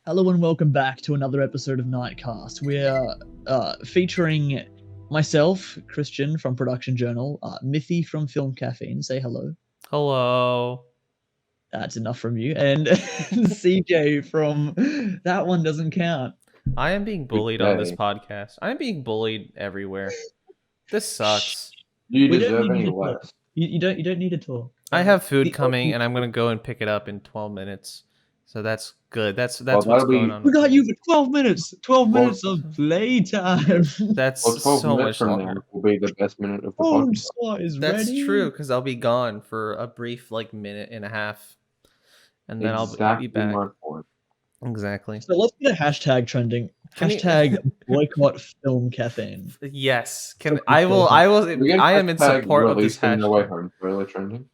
Hello and welcome back to another episode of Nitecast. We're featuring myself, Christian from Production Journal, Mithi from Film Caffeine. Say hello. Hello. That's enough from you. And CJ from That One Doesn't Count. I am being bullied on this podcast. I am being bullied everywhere. This sucks. Do you We don't deserve need any you to talk. less? You don't need to talk. I have food The- coming and I'm gonna go and pick it up in 12 minutes. So that's good. That's Well, what's that'll going be- on. We got you for 12 minutes. 12 Well- minutes of playtime. That's Well, 12 so minutes much from longer. now will be the best minute of the Phone podcast. slot is That's ready. true because I'll be gone for a brief minute and a half, and then Exactly I'll be back. my point. Exactly. So let's get a hashtag trending. Can you- Hashtag boycott film caffeine. Yes. Can Okay, I will. I will. We can I am in hashtag support of this releasing No Way hashtag. Home trailer trending.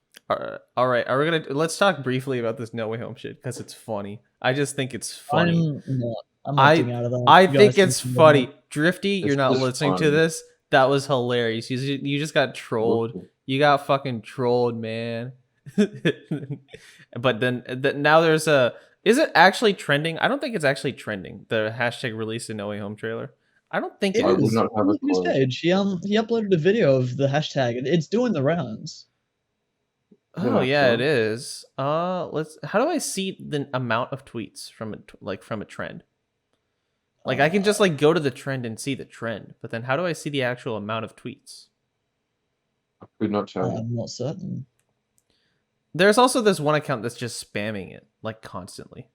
All right. Are we gonna? Let's talk briefly about this No Way Home shit because it's funny. I just think it's funny. I'm not. I'm I- opting out of that. I You guys think it's can- funny. Drifty, you're It's not just listening to fun. this. That was hilarious. You just got trolled. You got fucking trolled, man. But then now there's a. Is it actually trending? I don't think it's actually trending. The hashtag release the No Way Home trailer. I don't think It it I would is. is. not have a Look at his clue. page. He uploaded a video of the hashtag. It's doing the rounds. Oh Yeah, yeah, sure. it is. Let's. How do I see the amount of tweets from a trend? Like I can just go to the trend and see the trend, but then how do I see the actual amount of tweets? I could not tell you. I'm not certain. There's also this one account that's just spamming it constantly.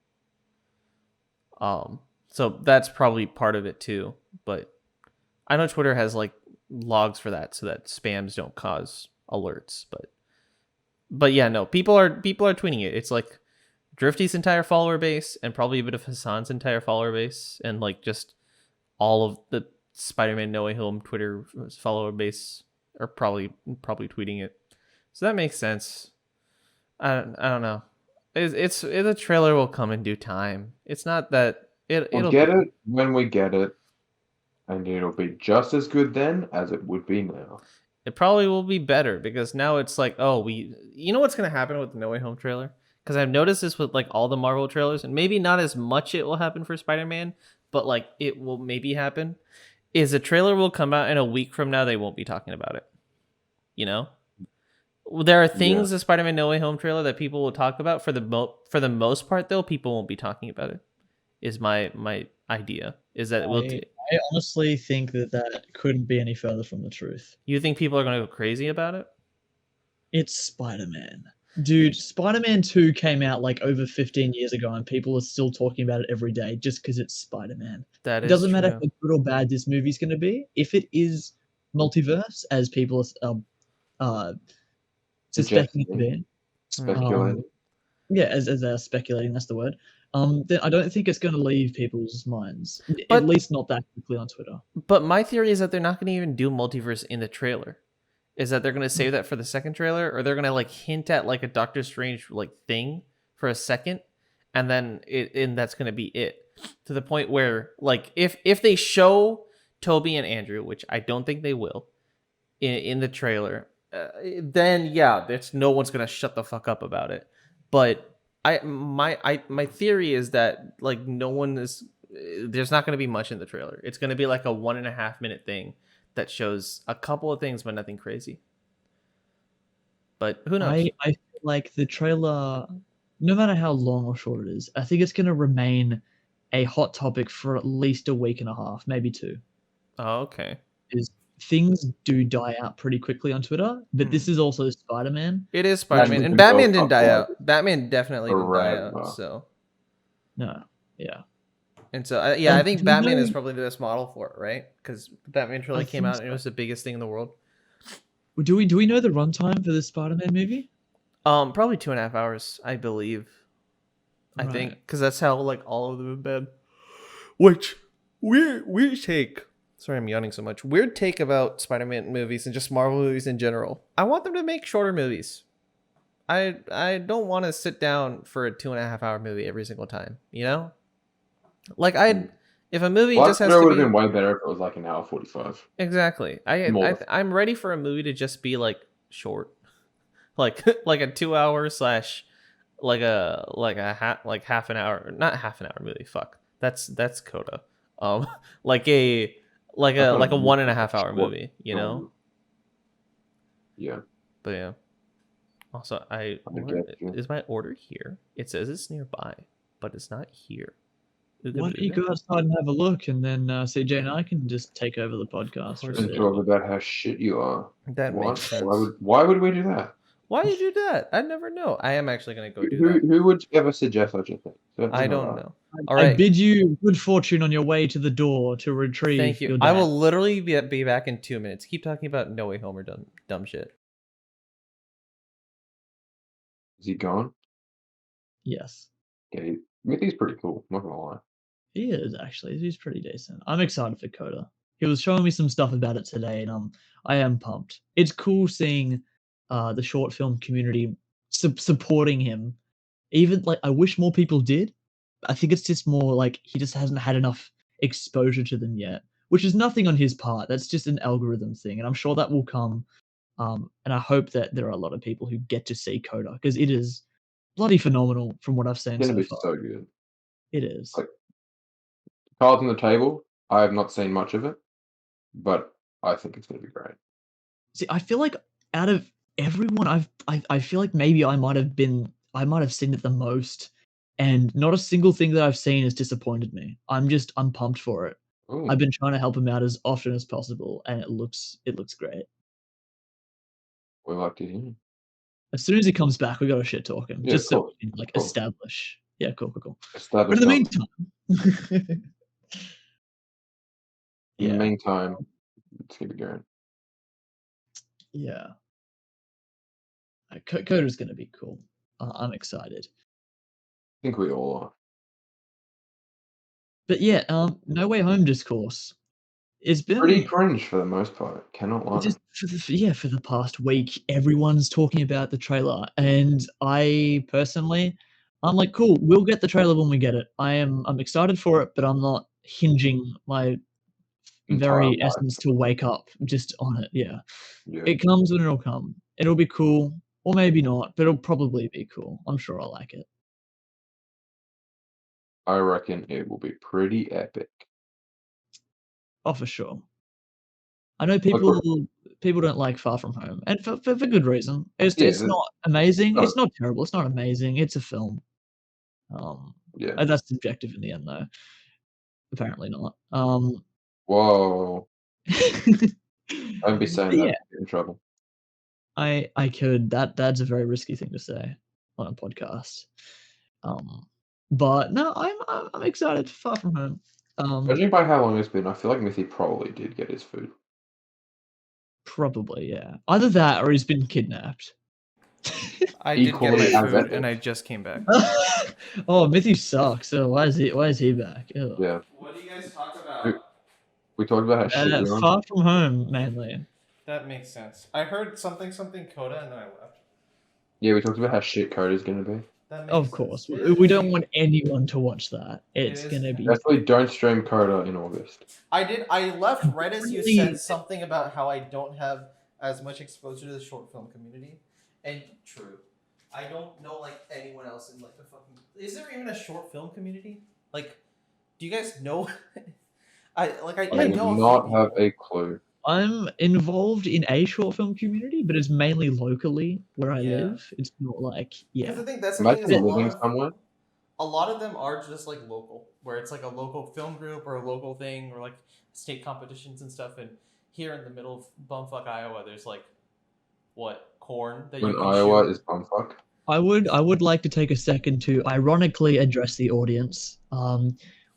So that's probably part of it too. But I know Twitter has logs for that, so that spams don't cause alerts. But yeah, no, people are tweeting it. It's like Drifty's entire follower base, and probably a bit of Hassan's entire follower base, and just all of the Spider-Man No Way Home Twitter follower base are probably tweeting it. So that makes sense. I don't know. It's the trailer will come in due time. It's not that it'll We'll get it when we get it, and it'll be just as good then as it would be now. It probably will be better because now it's you know what's gonna happen with the No Way Home trailer? Because I've noticed this with all the Marvel trailers, and maybe not as much it will happen for Spider-Man, but it will maybe happen. Is a trailer will come out and a week from now they won't be talking about it. You know? There are things the Spider-Man No Way Home trailer that people will talk about. For the most part, though, people won't be talking about it. Is my idea. Is that I honestly think that couldn't be any further from the truth. you think people are going to go crazy about it? It's Spider-Man. Dude, Spider-Man 2 came out over 15 years ago, and people are still talking about it every day just because it's Spider-Man. That It is doesn't matter true. how good or bad this movie's going to be. If it is multiverse, as people are suspecting it to be, Speculating. as they're speculating, that's the word. Then I don't think it's going to leave people's minds. But- At least not that quickly on Twitter. But my theory is that they're not going to even do multiverse in the trailer. Is that they're going to save that for the second trailer, or they're going to hint at a Doctor Strange thing for a second, and then that's going to be it. To the point where if they show Toby and Andrew, which I don't think they will, in the trailer, then yeah, there's no one's going to shut the fuck up about it. But my theory is that no one is. There's not going to be much in the trailer. It's going to be a 1.5 minute thing that shows a couple of things, but nothing crazy. But who knows? I feel like the trailer, no matter how long or short it is, I think it's going to remain a hot topic for at least a week and a half, maybe 2. Oh, okay. Things do die out pretty quickly on Twitter, but this is also Spider-Man. It is Spider-Man, and can Batman go didn't die up out. Batman definitely didn't die forever. out. So, No, yeah. and so I think do you Batman know- is probably the best model for it, right? Because the Batman trailer I came think out and it was the biggest thing in the world. Do we know the runtime for this Spider-Man movie? Probably 2.5 hours, I believe. I think Right. because that's how all of them have been. Which weird take. Sorry, I'm yawning so much. Weird take about Spider-Man movies and just Marvel movies in general. I want them to make shorter movies. I don't want to sit down for a 2.5 hour movie every single time. You know, if a movie Black just has Widow to would be have been way better if it was an hour 45. exactly. More. I'm ready for a movie to just be short, like a 2 hour / like half an hour, not half an hour movie. Fuck, that's Coda. Um, like a I thought like a it was 1.5 hour short movie, you know. film. Yeah, But yeah. Also, I get you. is my order here? It says it's nearby, but it's not here. Ooga Why don't you booga. go outside and have a look, and then CJ and I can just take over the podcast for a course And bit. talk about how shit you are. That What? makes sense. Why would we do that? Why you do that? I never know. I am actually gonna go do Who that. who would ever suggest such a thing? Certainly I not don't us. know. All I right. bid you good fortune on your way to the door to retrieve Thank you. your I dad. will literally be back in 2 minutes. Keep talking about No Way Home or dumb shit. Is he gone? Yes, Yeah, Mithi's pretty cool. Not gonna lie. he is actually. He's pretty decent. I'm excited for Coda. He was showing me some stuff about it today, and I am pumped. It's cool seeing the short film community supporting him. Even like I wish more people did. I think it's just more like he just hasn't had enough exposure to them yet, which is nothing on his part. That's just an algorithm thing, and I'm sure that will come. And I hope that there are a lot of people who get to see Coda because it is bloody phenomenal from what I've seen It's gonna so be far. so good. It is. Like cards on the table. I have not seen much of it, but I think it's gonna be great. See, I feel like out of everyone, I feel like maybe I might have seen it the most, and not a single thing that I've seen has disappointed me. I'm pumped for it. Ooh, I've been trying to help him out as often as possible, and it looks great. we like to hear. As soon as he comes back, we gotta shit talk him, Yeah, of just so course, we can like of course. establish. Yeah, cool, cool, cool. But Establish in the knowledge. meantime, In the yeah, meantime, it's gonna be great. yeah, Coda's gonna be cool. I'm excited. I think we all are. But yeah, No Way Home discourse. It's Pretty been cringe for the most part. Cannot lie. just for the past week, everyone's talking about the trailer, and I personally, I'm like, cool, we'll get the trailer when we get it. I'm excited for it, but I'm not hinging my Entire very life. essence to wake up just on it. Yeah, Yeah. it comes when it'll come. It'll be cool, or maybe not, but it'll probably be cool. I'm sure I'll like it. I reckon it will be pretty epic. Oh, for sure. I know Like, people don't like Far From Home, and for good reason. yeah, It's not amazing. no, It's not terrible. It's not amazing. It's a film. Um, yeah. that's subjective in the end, though. Apparently not. Whoa. Don't be But saying that. yeah, Get in trouble. I could. That's a very risky thing to say on a podcast. But no, I'm excited for Far From Home. Judging by how long it's been, I feel like Mithi probably did get his food. Probably yeah. Either that or he's been kidnapped. I did get Equally my as food epic. and I just came back. Oh, Mithy sucks. So why is he back? Ew. Yeah. What do you guys talk We, about? we talked about how shit you're on. Far From Home mainly. That makes sense. I heard something Coda and then I left. Yeah, we talked about how shit code is gonna be. That makes Of sense. course, It is we don't funny. want anyone to watch that. It's is gonna be. Definitely don't stream Coda in August. I left right as you Really? said something about how I don't have as much exposure to the short film community. And true. I don't know like anyone else in like the fucking is there even a short film community? Like do you guys know I I know do a not few have people. a clue. I'm involved in a short film community, but it's mainly locally where I Yeah. live. It's not like Because yeah. that's the Imagine thing is living somewhere. a lot of them are just like local, where it's like a local film group or a local thing or like state competitions and stuff. And here in the middle of bumfuck Iowa, there's like what corn that you When can Iowa shoot. is bumfuck. I would like to take a second to ironically address the audience.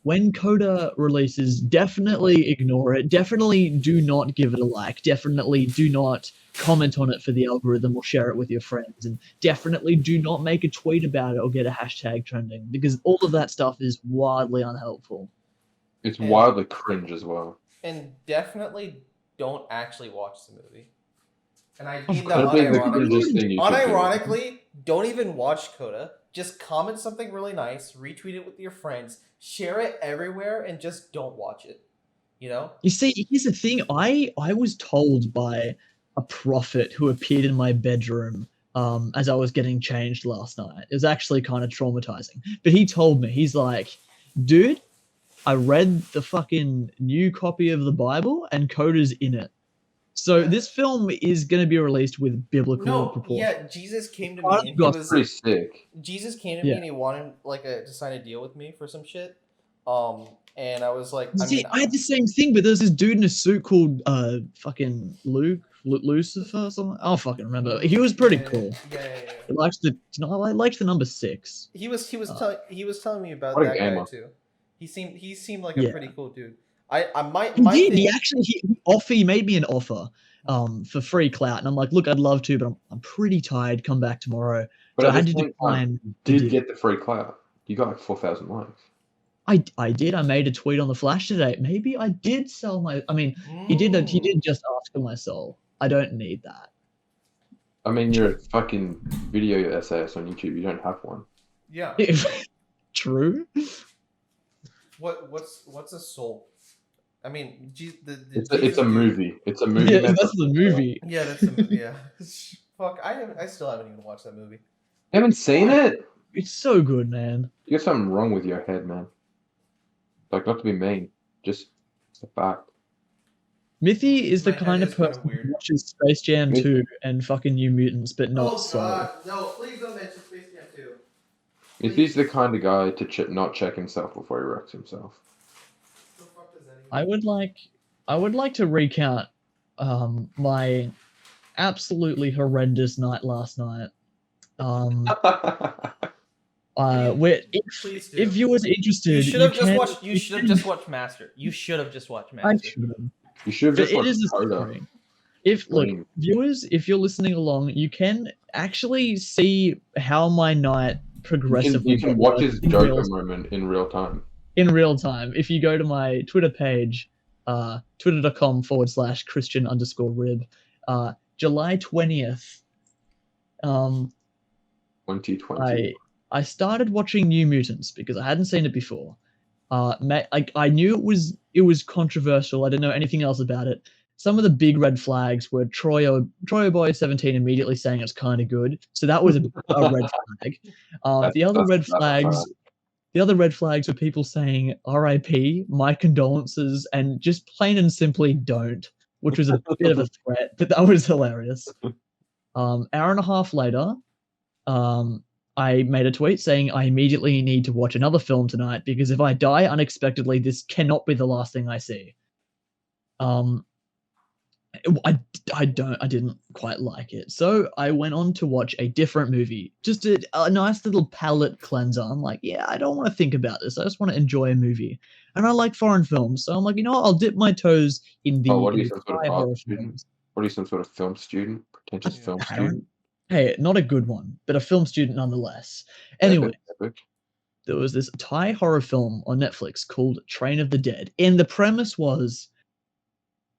When Coda releases, definitely ignore it. Definitely do not give it a like. Definitely do not comment on it for the algorithm or share it with your friends. And definitely do not make a tweet about it or get a hashtag trending because all of that stuff is wildly unhelpful. It's And- wildly cringe as well. And definitely don't actually watch the movie. And I Of mean that That'd be the unironically. cringest thing you could do. Unironically, don't even watch Coda. Just comment something really nice, retweet it with your friends, share it everywhere, and just don't watch it. You know? You see, here's the thing. I was told by a prophet who appeared in my bedroom as I was getting changed last night. It was actually kind of traumatizing. But he told me, he's like, dude, I read the fucking new copy of the Bible and Coda's in it. So this film is going to be released with biblical No, proportions. yeah, Jesus came to Part me of and he God's was Pretty sick. Jesus came to me Yeah. and he wanted like to sign a deal with me for some shit. And I was like, I See, mean, I had the same thing, but there's this dude in a suit called fucking Lucifer or something. I don't fucking remember. He was pretty cool. Yeah. He likes the I liked the number 6. He was Uh, telling me about What a that guy gamer. too. He seemed like a yeah. pretty cool dude. I might He my did. thing. He made me an offer for free clout, and I'm like, look, I'd love to, but I'm pretty tired. Come back tomorrow. But So at I the had to same time, decline you the did deal. get the free clout. You got like 4,000 likes. I did. I made a tweet on the Flash today. Maybe I did sell my. I mean, he did just ask for my soul. I don't need that. I mean, you're a fucking video essayist on YouTube. You don't have one. Yeah. True. What's a soul? I mean, It's Jesus a dude. movie. It's a movie. Yeah, man. that's the movie. Yeah, that's a movie. Yeah. Fuck, I still haven't even watched that movie. You haven't seen it? It's so good, man. You got something wrong with your head, man. Like, not to be mean, just a fact. Mithi is the My head kind of is kinda person who weird. watches Space Jam Mithi- 2 and fucking New Mutants, but not Oh Soul. God, no! Please don't mention Space Jam 2. If he's the kind of guy to not check himself before he wrecks himself. The fuck does that even I would like to recount my absolutely horrendous night last night. Where Please do. if viewers are interested, You should have just can- watched. You should have just watched Master. You should have just watched I Master. should have. You should have But just it watched is a Coda. story. If look, Clean. viewers, if you're listening along, you can actually see how my night progressively You can got watch worse his in Joker moment in real time. real time. If you go to my Twitter page, twitter.com/Christian_rib, July 20th, 2020. I started watching New Mutants because I hadn't seen it before. I knew it was controversial. I didn't know anything else about it. Some of the big red flags were Troy Boy 17 immediately saying it's kind of good, so that was a red flag. The other red flags. The other red flags were people saying "R.I.P., my condolences," and just plain and simply don't, which was a bit of a threat, but that was hilarious. Hour and a half later, I made a tweet saying I immediately need to watch another film tonight because if I die unexpectedly, this cannot be the last thing I see. I didn't quite like it, so I went on to watch a different movie, just a nice little palate cleanser. I'm like, yeah, I don't want to think about this. I just want to enjoy a movie, and I like foreign films, so I'm like, you know what? I'll dip my toes in the, Oh, what are in you, the some sort Thai of art horror student? films. What are you, some sort of film student? Pretentious Yeah. film I don't- student? Hey, not a good one, but a film student nonetheless. Anyway, Epic. there was this Thai horror film on Netflix called Train of the Dead, and the premise was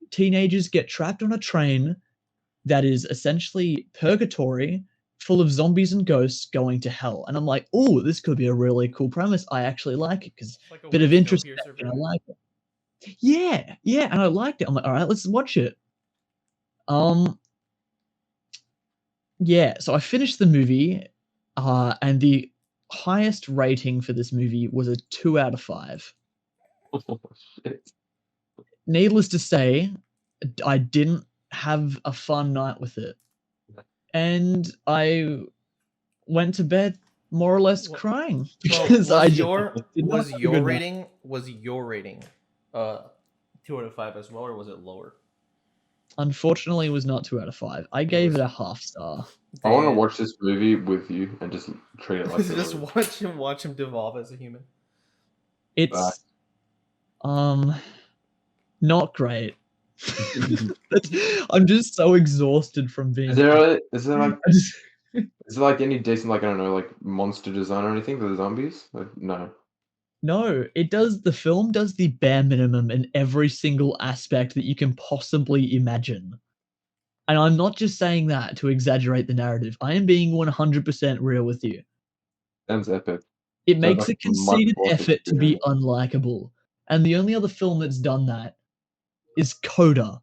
teenagers get trapped on a train that is essentially purgatory, full of zombies and ghosts going to hell. And I'm like, oh, this could be a really cool premise. I actually like it because Like a bit of weird introspection. Snowpiercer I vibe. like it. Yeah, and I liked it. I'm like, all right, let's watch it. Yeah, so I finished the movie, and the highest rating for this movie was a 2 out of 5. Oh, shit. Needless to say, I didn't have a fun night with it. And I went to bed more or less Well- crying Well, because I was just your did not was have a your good night. rating 2 out of 5 as well, or was it lower? Unfortunately, it was not 2 out of 5. I gave it a half star. I want to Damn. watch this movie with you and just treat it like a Just movie. watch him devolve as a human. It's not great. I'm just so exhausted from being. Is there I just, is there like any decent, like, I don't know, like monster design or anything for the zombies? Like, no. no, the film does the bare minimum in every single aspect that you can possibly imagine. And I'm not just saying that to exaggerate the narrative. I am being 100% real with you. Sounds epic. It Sounds makes like a a much conceited worse effort to be experience. unlikable. And the only other film that's done that is Coda.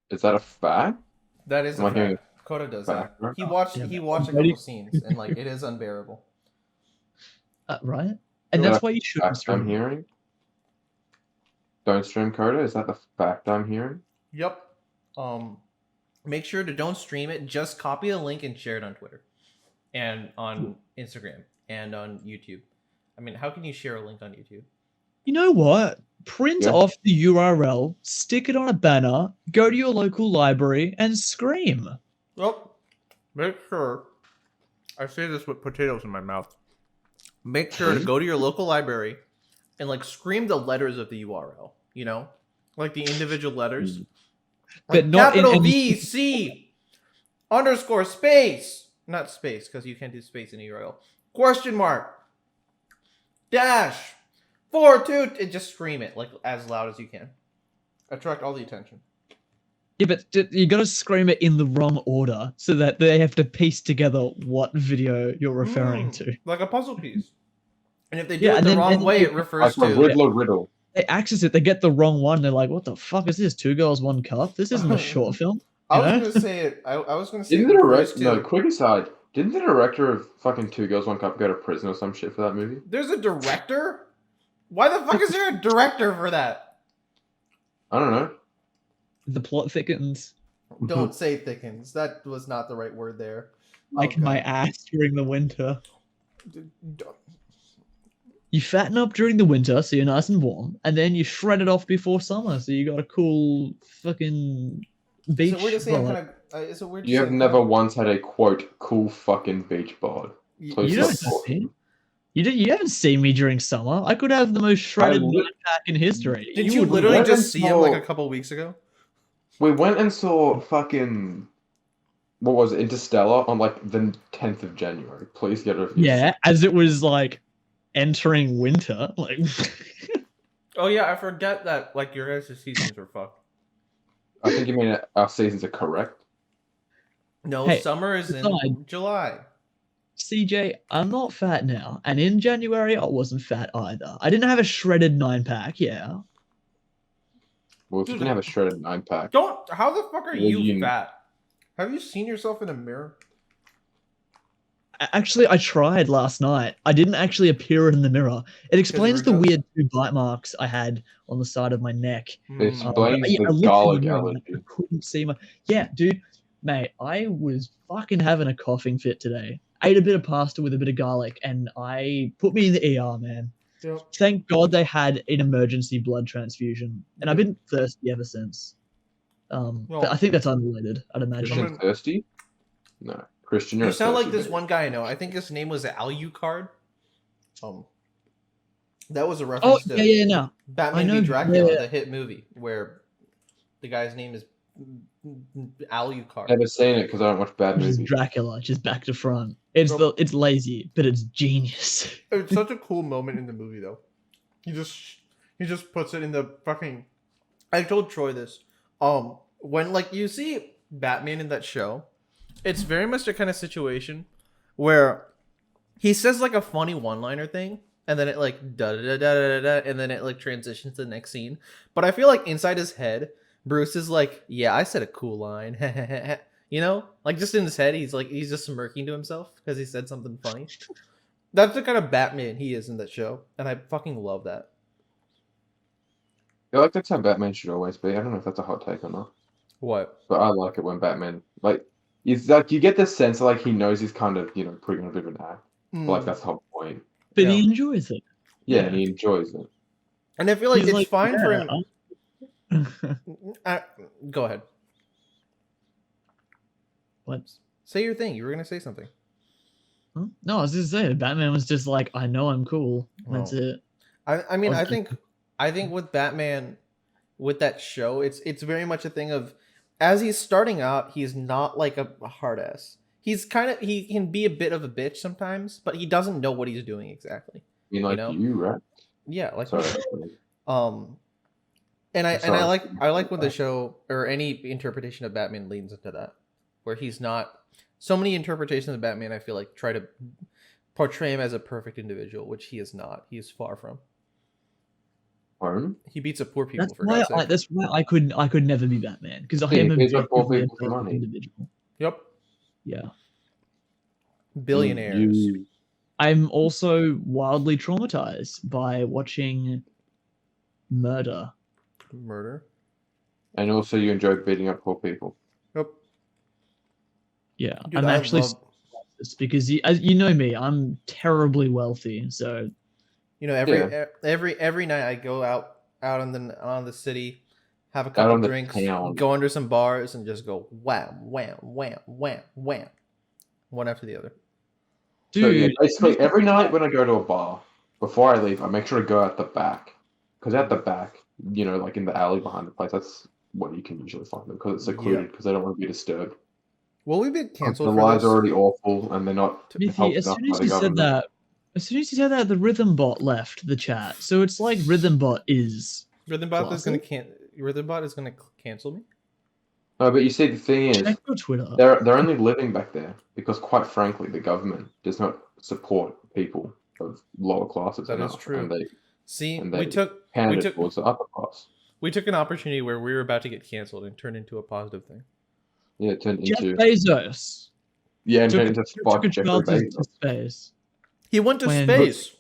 Is that a fact? That is Am a I hearing fact. Coda does back? that. Right? Yeah, He man. watched a couple scenes and like it is unbearable. Right? Is And that's that why you a shouldn't fact I'm stream. hearing? Don't stream Coda? Is that the fact I'm hearing? Yep. Make sure to don't stream it. Just copy a link and share it on Twitter, and on Instagram, and on YouTube. I mean, how can you share a link on YouTube? You know what? Print Yeah. off the URL, stick it on a banner, go to your local library, and scream. Well, make sure. I say this with potatoes in my mouth. Make sure to go to your local library and like scream the letters of the URL. You know, like the individual letters. But Like not in capital any. V C underscore space, not space because you can't do space in a URL. Question mark dash 42 and just scream it like as loud as you can. Attract all the attention. Yeah, but you gotta scream it in the wrong order so that they have to piece together what video you're referring to. Like a puzzle piece. And if they do Yeah, it and the then wrong way, it refers Like a to. Riddler riddle. they access it, they get the wrong one. They're like, "What the fuck is this? Two girls, one cup? This isn't a short film." I You was know? gonna say it. I was gonna say Didn't it the refers director? No, to. quick aside. Didn't the director of fucking Two Girls One Cup go to prison or some shit for that movie? There's a director. Why the fuck is there a director for that? I don't know. The plot thickens Don't say thickens. That was not the right word there. like Oh, my God. ass during the winter. Don't- You fatten up during the winter so you're nice and warm, and then you shred it off before summer so you got a cool fucking beach. Is it weird to say I'm bod. kind of? Is it weird? To You say have I'm never kinda- once had a quote cool fucking beach bod. Please You don't support see. him. You haven't seen me during summer. I could have the most shredded lit- 9-pack in history. Did you would literally went just and see him like saw- a couple weeks ago? We went and saw fucking what was it, Interstellar on like the 10th of January. Please get a review. Yeah, as it was like entering winter. Like Oh yeah, I forget that like your guys' seasons are fucked. I think you mean our seasons are correct. No, Hey, summer is in besides- July. CJ, I'm not fat now, and in January I wasn't fat either. I didn't have a shredded 9-pack. Yeah, Well, if you Dude, can have a shredded 9-pack. Don't. How the fuck are Well, you you- fat? Have you seen yourself in a mirror? actually, I tried last night. I didn't actually appear in the mirror. It explains the just- weird 2 bite marks I had on the side of my neck. It Hmm. explains Yeah, I the looked in garlic the mirror, allergy. I couldn't see my. Yeah, dude, mate, I was fucking having a coughing fit today. Ate a bit of pasta with a bit of garlic, and I put me in the ER, man. Yep. Thank God they had an emergency blood transfusion, and I've been thirsty ever since. But I think that's unrelated. I'd imagine. Christian thirsty? No. Christian, you're You a sound like thirsty this bitch. one guy I know. I think his name was Alucard. That was a Oh reference to yeah, no. Batman I know, v Dracula, yeah. the hit movie, where the guy's name is Alucard. Never seen it because I don't watch bad Just movies. Dracula, just back to front. It's Nope. it's lazy, but it's genius. It's such a cool moment in the movie, though. He just puts it in the fucking. I told Troy this. When like you see Batman in that show, it's very much the kind of situation where he says like a funny one-liner thing, and then it like da da da da da da, and then it like transitions to the next scene. But I feel like inside his head, Bruce is like, "Yeah, I said a cool line." You know, like just in his head, he's just smirking to himself because he said something funny. That's the kind of Batman he is in that show, and I fucking love that. I feel like that's how Batman should always be. I don't know if that's a hot take or not, What? but I like it when Batman it's like you get the sense like he knows he's kind of putting on a bit of an act. But, like that's the whole point. But Yeah. he enjoys it. Yeah, Yeah. and he enjoys it. And I feel like He's it's like, fine for "Yeah, him. Go ahead. What? Say your thing. You were gonna say something. Huh? No, I was just saying, Batman was just like, I know I'm cool. That's Oh. it. I mean, Okay. I think with Batman, with that show, it's very much a thing of, as he's starting out, he's not like a hard ass. He can be a bit of a bitch sometimes, but he doesn't know what he's doing exactly. I mean, like know? you, right? Yeah, like Sorry. and I Sorry. like when the show or any interpretation of Batman leans into that, where he's not. So many interpretations of Batman, I feel like, try to portray him as a perfect individual, which he is not. He is far from. Home? He beats up poor people, That's for why God's sake. I could never be Batman because I Yeah, am he pays up poor objectively a people for perfect money. individual. Yep. Yeah. Billionaires. You. I'm also wildly traumatized by watching murder. Murder. And also you enjoy beating up poor people. Yep. Yeah, Dude, I'm I actually love. this because as you know me, I'm terribly wealthy, so You know, every night I go out on the city, have a Out couple on the drinks, town. go under some bars, and just go wham, wham, wham, wham, wham, one after the other. So yeah, dude, basically every night when I go to a bar, before I leave, I make sure to go out the back. Because at the back, like in the alley behind the place, that's where you can usually find them. Because it's secluded, because they don't want to be disturbed. Will we be The canceled for lies this? are already awful, and they're not Mithi, helped enough by the government. as soon as you said that, the Rhythm Bot left the chat. So it's like Rhythm Bot is Rhythmbot is gonna classic. Rhythmbot is gonna cancel me. No, but you see, the thing is, Check your Twitter. they're only living back there because, quite frankly, the government does not support people of lower classes That is enough, true. and they See, and we they took hand it towards the upper class. an opportunity where we were about to get canceled and turn into a positive thing. Yeah, it turned Jeff into Bezos and took, turned into took Spike a Jeffrey child to Bezos. space. He went to When- space.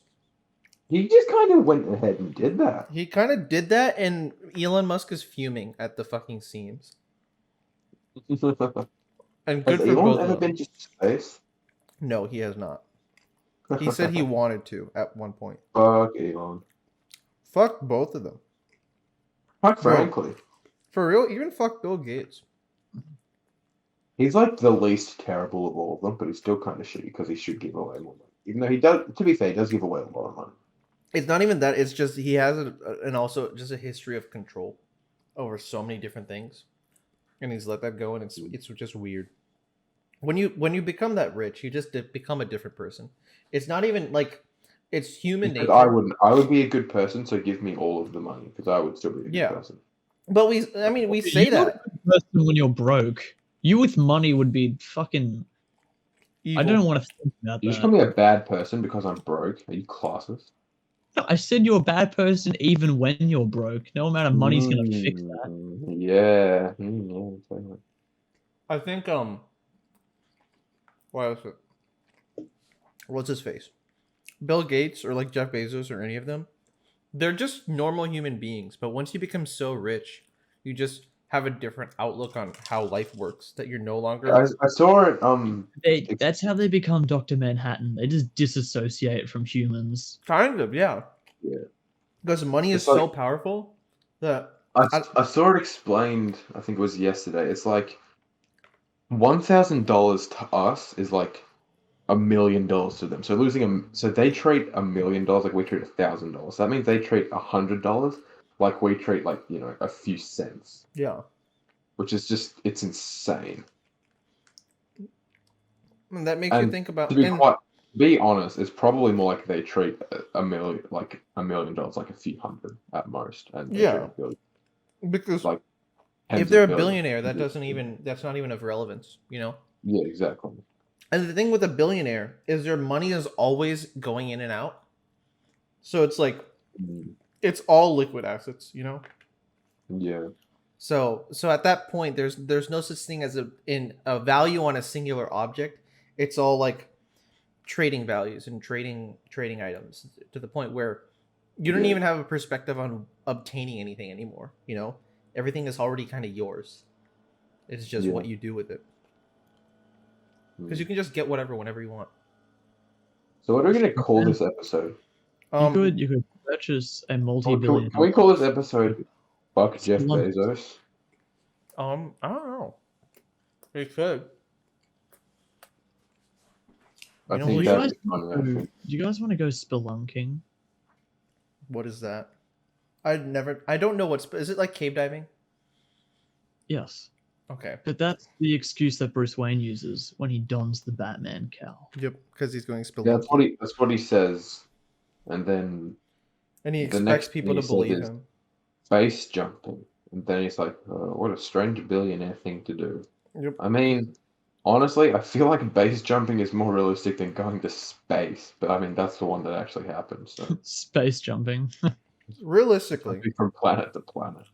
He just kind of went ahead and did that. He kind of did that, and Elon Musk is fuming at the fucking seams. Has And good for both Elon of ever them. been to space? No, he has not. He said he wanted to at one point. Fuck Elon. Fuck both of them. Quite frankly, For real, even fuck Bill Gates. he's like the least terrible of all of them, but he's still kind of shitty because he should give away more money. Even though he does, to be fair, he does give away a lot of money. It's not even that. It's just he has and also just a history of control over so many different things, and he's let that go, and it's just weird. When you become that rich, you just become a different person. It's not even like it's human Because nature. I would be a good person, so give me all of the money because I would still be a good person. But we say You're that. not a good person when you're broke. You with money would be fucking. Evil. I don't want to think about You just that. call me a bad person because I'm broke. Are you classist? No, I said you're a bad person even when you're broke. No amount of money's gonna fix that. Yeah. I think what else? What's his face? Bill Gates or like Jeff Bezos or any of them. They're just normal human beings, but once you become so rich, you just have a different outlook on how life works that you're no longer I saw it. That's how they become Dr. Manhattan. They just disassociate from humans. kind of, yeah. Yeah. Because money is It's like- so powerful that I saw it explained. I think it was yesterday. It's like $1,000 to us is like $1 million to them. So so they treat $1 million like we treat $1,000. So that means they treat $100 like we treat a few cents, yeah. which is just it's insane. And that makes you And think about to be honest, it's probably more like they treat $1 million like a few hundred at most, and they treat $1 billion because like if they're a billionaire, that's not even of relevance, you know? Yeah, exactly. And the thing with a billionaire is their money is always going in and out. So it's like it's all liquid assets, you know? Yeah. So at that point there's no such thing as a value on a singular object. It's all like trading values and trading items to the point where you don't even have a perspective on obtaining anything anymore, you know? Everything is already kind of yours. It's just what you do with it. Because you can just get whatever whenever you want. So what are we gonna call this episode? You could purchase a multi-billion. Can we call this episode "Fuck Jeff Love- Bezos"? I don't know. It could. I You know, think we that'd should- be funny. I Do think. you guys want to go spelunking? What is that? I don't know is it like cave diving? Yes. Okay. But that's the excuse that Bruce Wayne uses when he dons the Batman cowl. Yep, because he's going spelunking. Yeah, that's what he says, and then And he the expects next people thing to he said believe is him. base jumping, and then he's like, "What a strange billionaire thing to do." Yep. I mean, honestly, I feel like base jumping is more realistic than going to space, but I mean that's the one that actually happened. So Space jumping. Realistically, From planet to planet.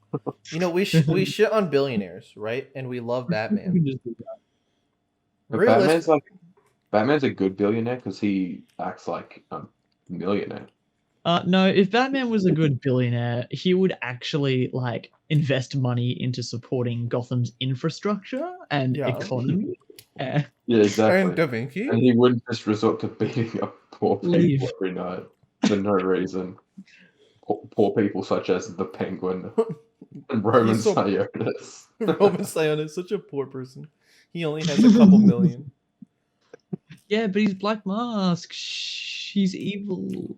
we shit on billionaires, right? And we love We Batman. can just do that. But Realistic. Batman's a good billionaire because he acts like a millionaire. No, if Batman was a good billionaire, he would actually like invest money into supporting Gotham's infrastructure and Yeah. economy. Yeah, And exactly. Da Vinci. And he wouldn't just resort to beating up poor people Leave. every night for no reason. Poor people such as the Penguin and Roman He's so- Sionis. Roman Sion is such a poor person. He only has a couple million. Yeah, but he's Black Mask. Shh, he's evil.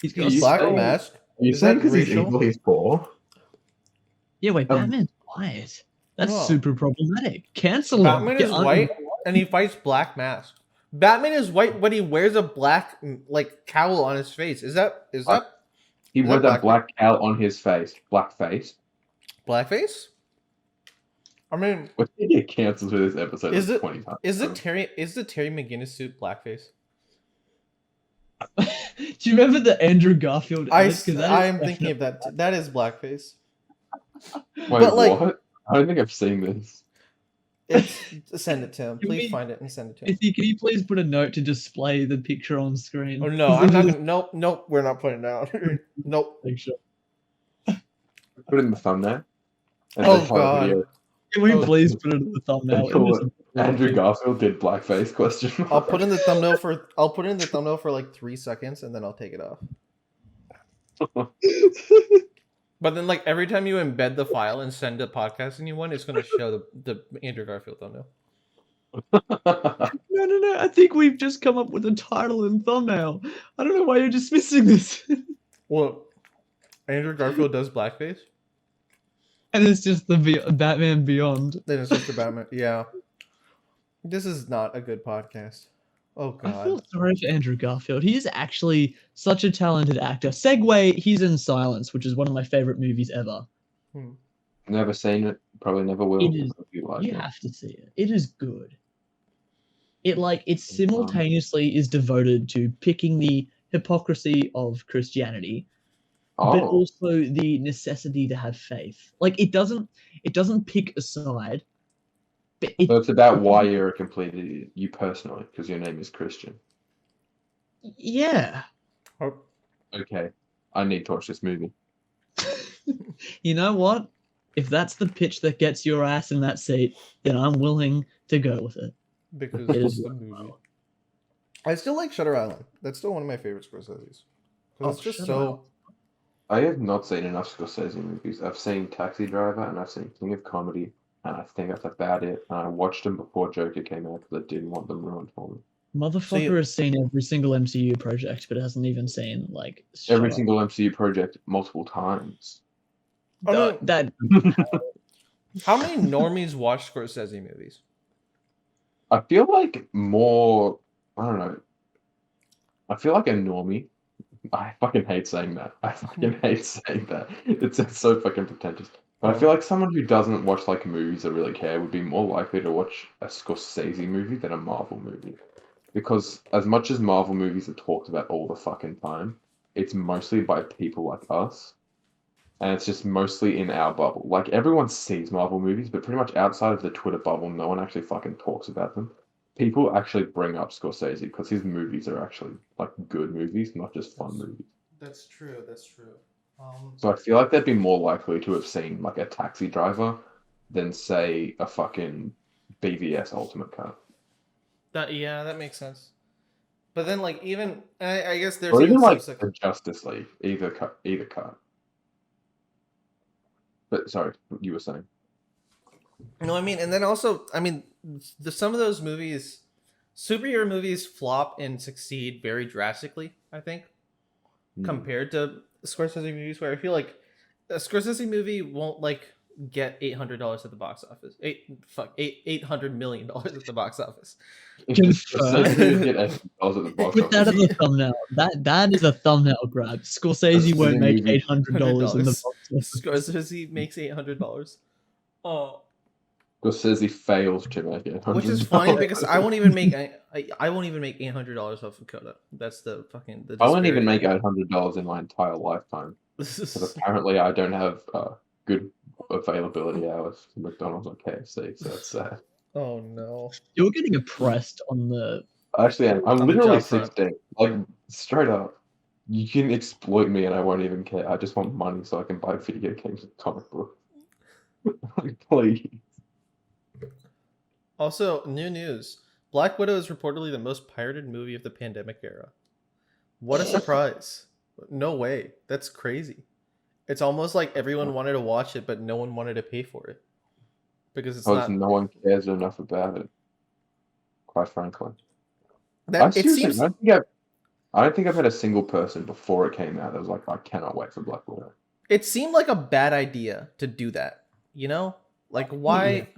He's got a You Black say- soul. Mask. You Is saying that because he's racial? evil, he's poor? Yeah, wait, Um, Batman's white. That's No. super problematic. Cancel him. Batman Get is on- white and he fights Black Mask. Batman is white, but he wears a black like cowl on his face. Is that He Is wore that that black cowl on his face. Black face. blackface? I mean, We're gonna get cancelled for this episode Is like it- 20 times. is the Terry McGinnis suit blackface? Do you remember the Andrew Garfield? edit? 'Cause that is I am definitely- thinking of that. That is blackface. Wait, but, like- what? I don't think I've seen this. Send it to him. You Please mean- find it and send it to him. Can you please put a note to display the picture on screen? Oh no, I'm not gonna. Nope, we're not putting it out. Nope. Picture. Put it in the thumbnail. And Oh, the entire God. video, Can we Oh. please put it in the thumbnail? and call It it Andrew Garfield did blackface question mark. I'll put in the thumbnail for. I'll put it in the thumbnail for like 3 seconds and then I'll take it off. But then, like every time you embed the file and send the podcast anyone, it's gonna show the Andrew Garfield thumbnail. No. I think we've just come up with a title and thumbnail. I don't know why you're dismissing this. Well, Andrew Garfield does blackface. And it's just the Batman Beyond. Then it's just the Batman. Yeah. This is not a good podcast. Oh I feel God. sorry for Andrew Garfield. He is actually such a talented actor. Segue, he's in Silence, which is one of my favorite movies ever. Never seen it. Probably never will. It is- If you like You it. have to see it. It is good. It simultaneously is devoted to picking the hypocrisy of Christianity, but Oh, also the necessity to have faith. Like it doesn't pick a side. But so it's about why you're a complete idiot. You personally, because your name is Christian. yeah. Okay, I need to watch this movie. You know what? If that's the pitch that gets your ass in that seat, then I'm willing to go with it. Because It it's is the movie. I still like Shutter Island. That's still one of my favorite Scorsese's. Oh, It's just Shutter so. I have not seen enough Scorsese movies. I've seen Taxi Driver and I've seen King of Comedy, and I think that's about it. And I watched them before Joker came out because I didn't want them ruined for me. Motherfucker you- has seen every single MCU project, but hasn't even seen like Every Shutter- single MCU project multiple times. I mean, that how many normies watch Scorsese movies? I feel like more. I don't know. I feel like a normie. I fucking hate saying that. I fucking hate saying that. It's so fucking pretentious. But I feel like someone who doesn't watch like movies or really care would be more likely to watch a Scorsese movie than a Marvel movie. Because as much as Marvel movies are talked about all the fucking time, it's mostly by people like us. And it's just mostly in our bubble. Like everyone sees Marvel movies, but pretty much outside of the Twitter bubble, no one actually fucking talks about them. People actually bring up Scorsese because his movies are actually like good movies, not just fun movies. That's true. That's true. So I feel like they'd be more likely to have seen like a Taxi Driver than say a fucking BVS Ultimate Cut. That makes sense. But then, like, even I guess there's Or even like subsec- the Justice League, either cut. But sorry, you were saying. No, I mean, and then also, I mean, some of those movies, superhero movies, flop and succeed very drastically. I think compared to Scorsese movies, where I feel like a Scorsese movie won't like get $800 at the box office. $800 million at the box office. Scorsese get $8 at the box put that office. as a thumbnail. That is a thumbnail grab. Scorsese won't make movie. $800 in the box office. Scorsese makes $800. Oh, Scorsese fails to make it. which is funny because I won't even make $800 off of Coda. That's the fucking. I won't even make $800 in my entire lifetime. Because apparently I don't have good availability hours for McDonald's or KFC, so that's sad. Oh no. You're getting oppressed on the. Actually, I'm On the literally job front. 16. Like, straight up. You can exploit me and I won't even care. I just want money so I can buy video games and comic books. Like, please. Also, new news. Black Widow is reportedly the most pirated movie of the pandemic era. What a surprise. No way. That's crazy. It's almost like everyone wanted to watch it, but no one wanted to pay for it. Because it's Because not. no one cares enough about it. Quite frankly. I That, it seriously, seems. I don't think I've had a single person before it came out that was like, I cannot wait for Black Widow. It seemed like a bad idea to do that. You know? Like, why?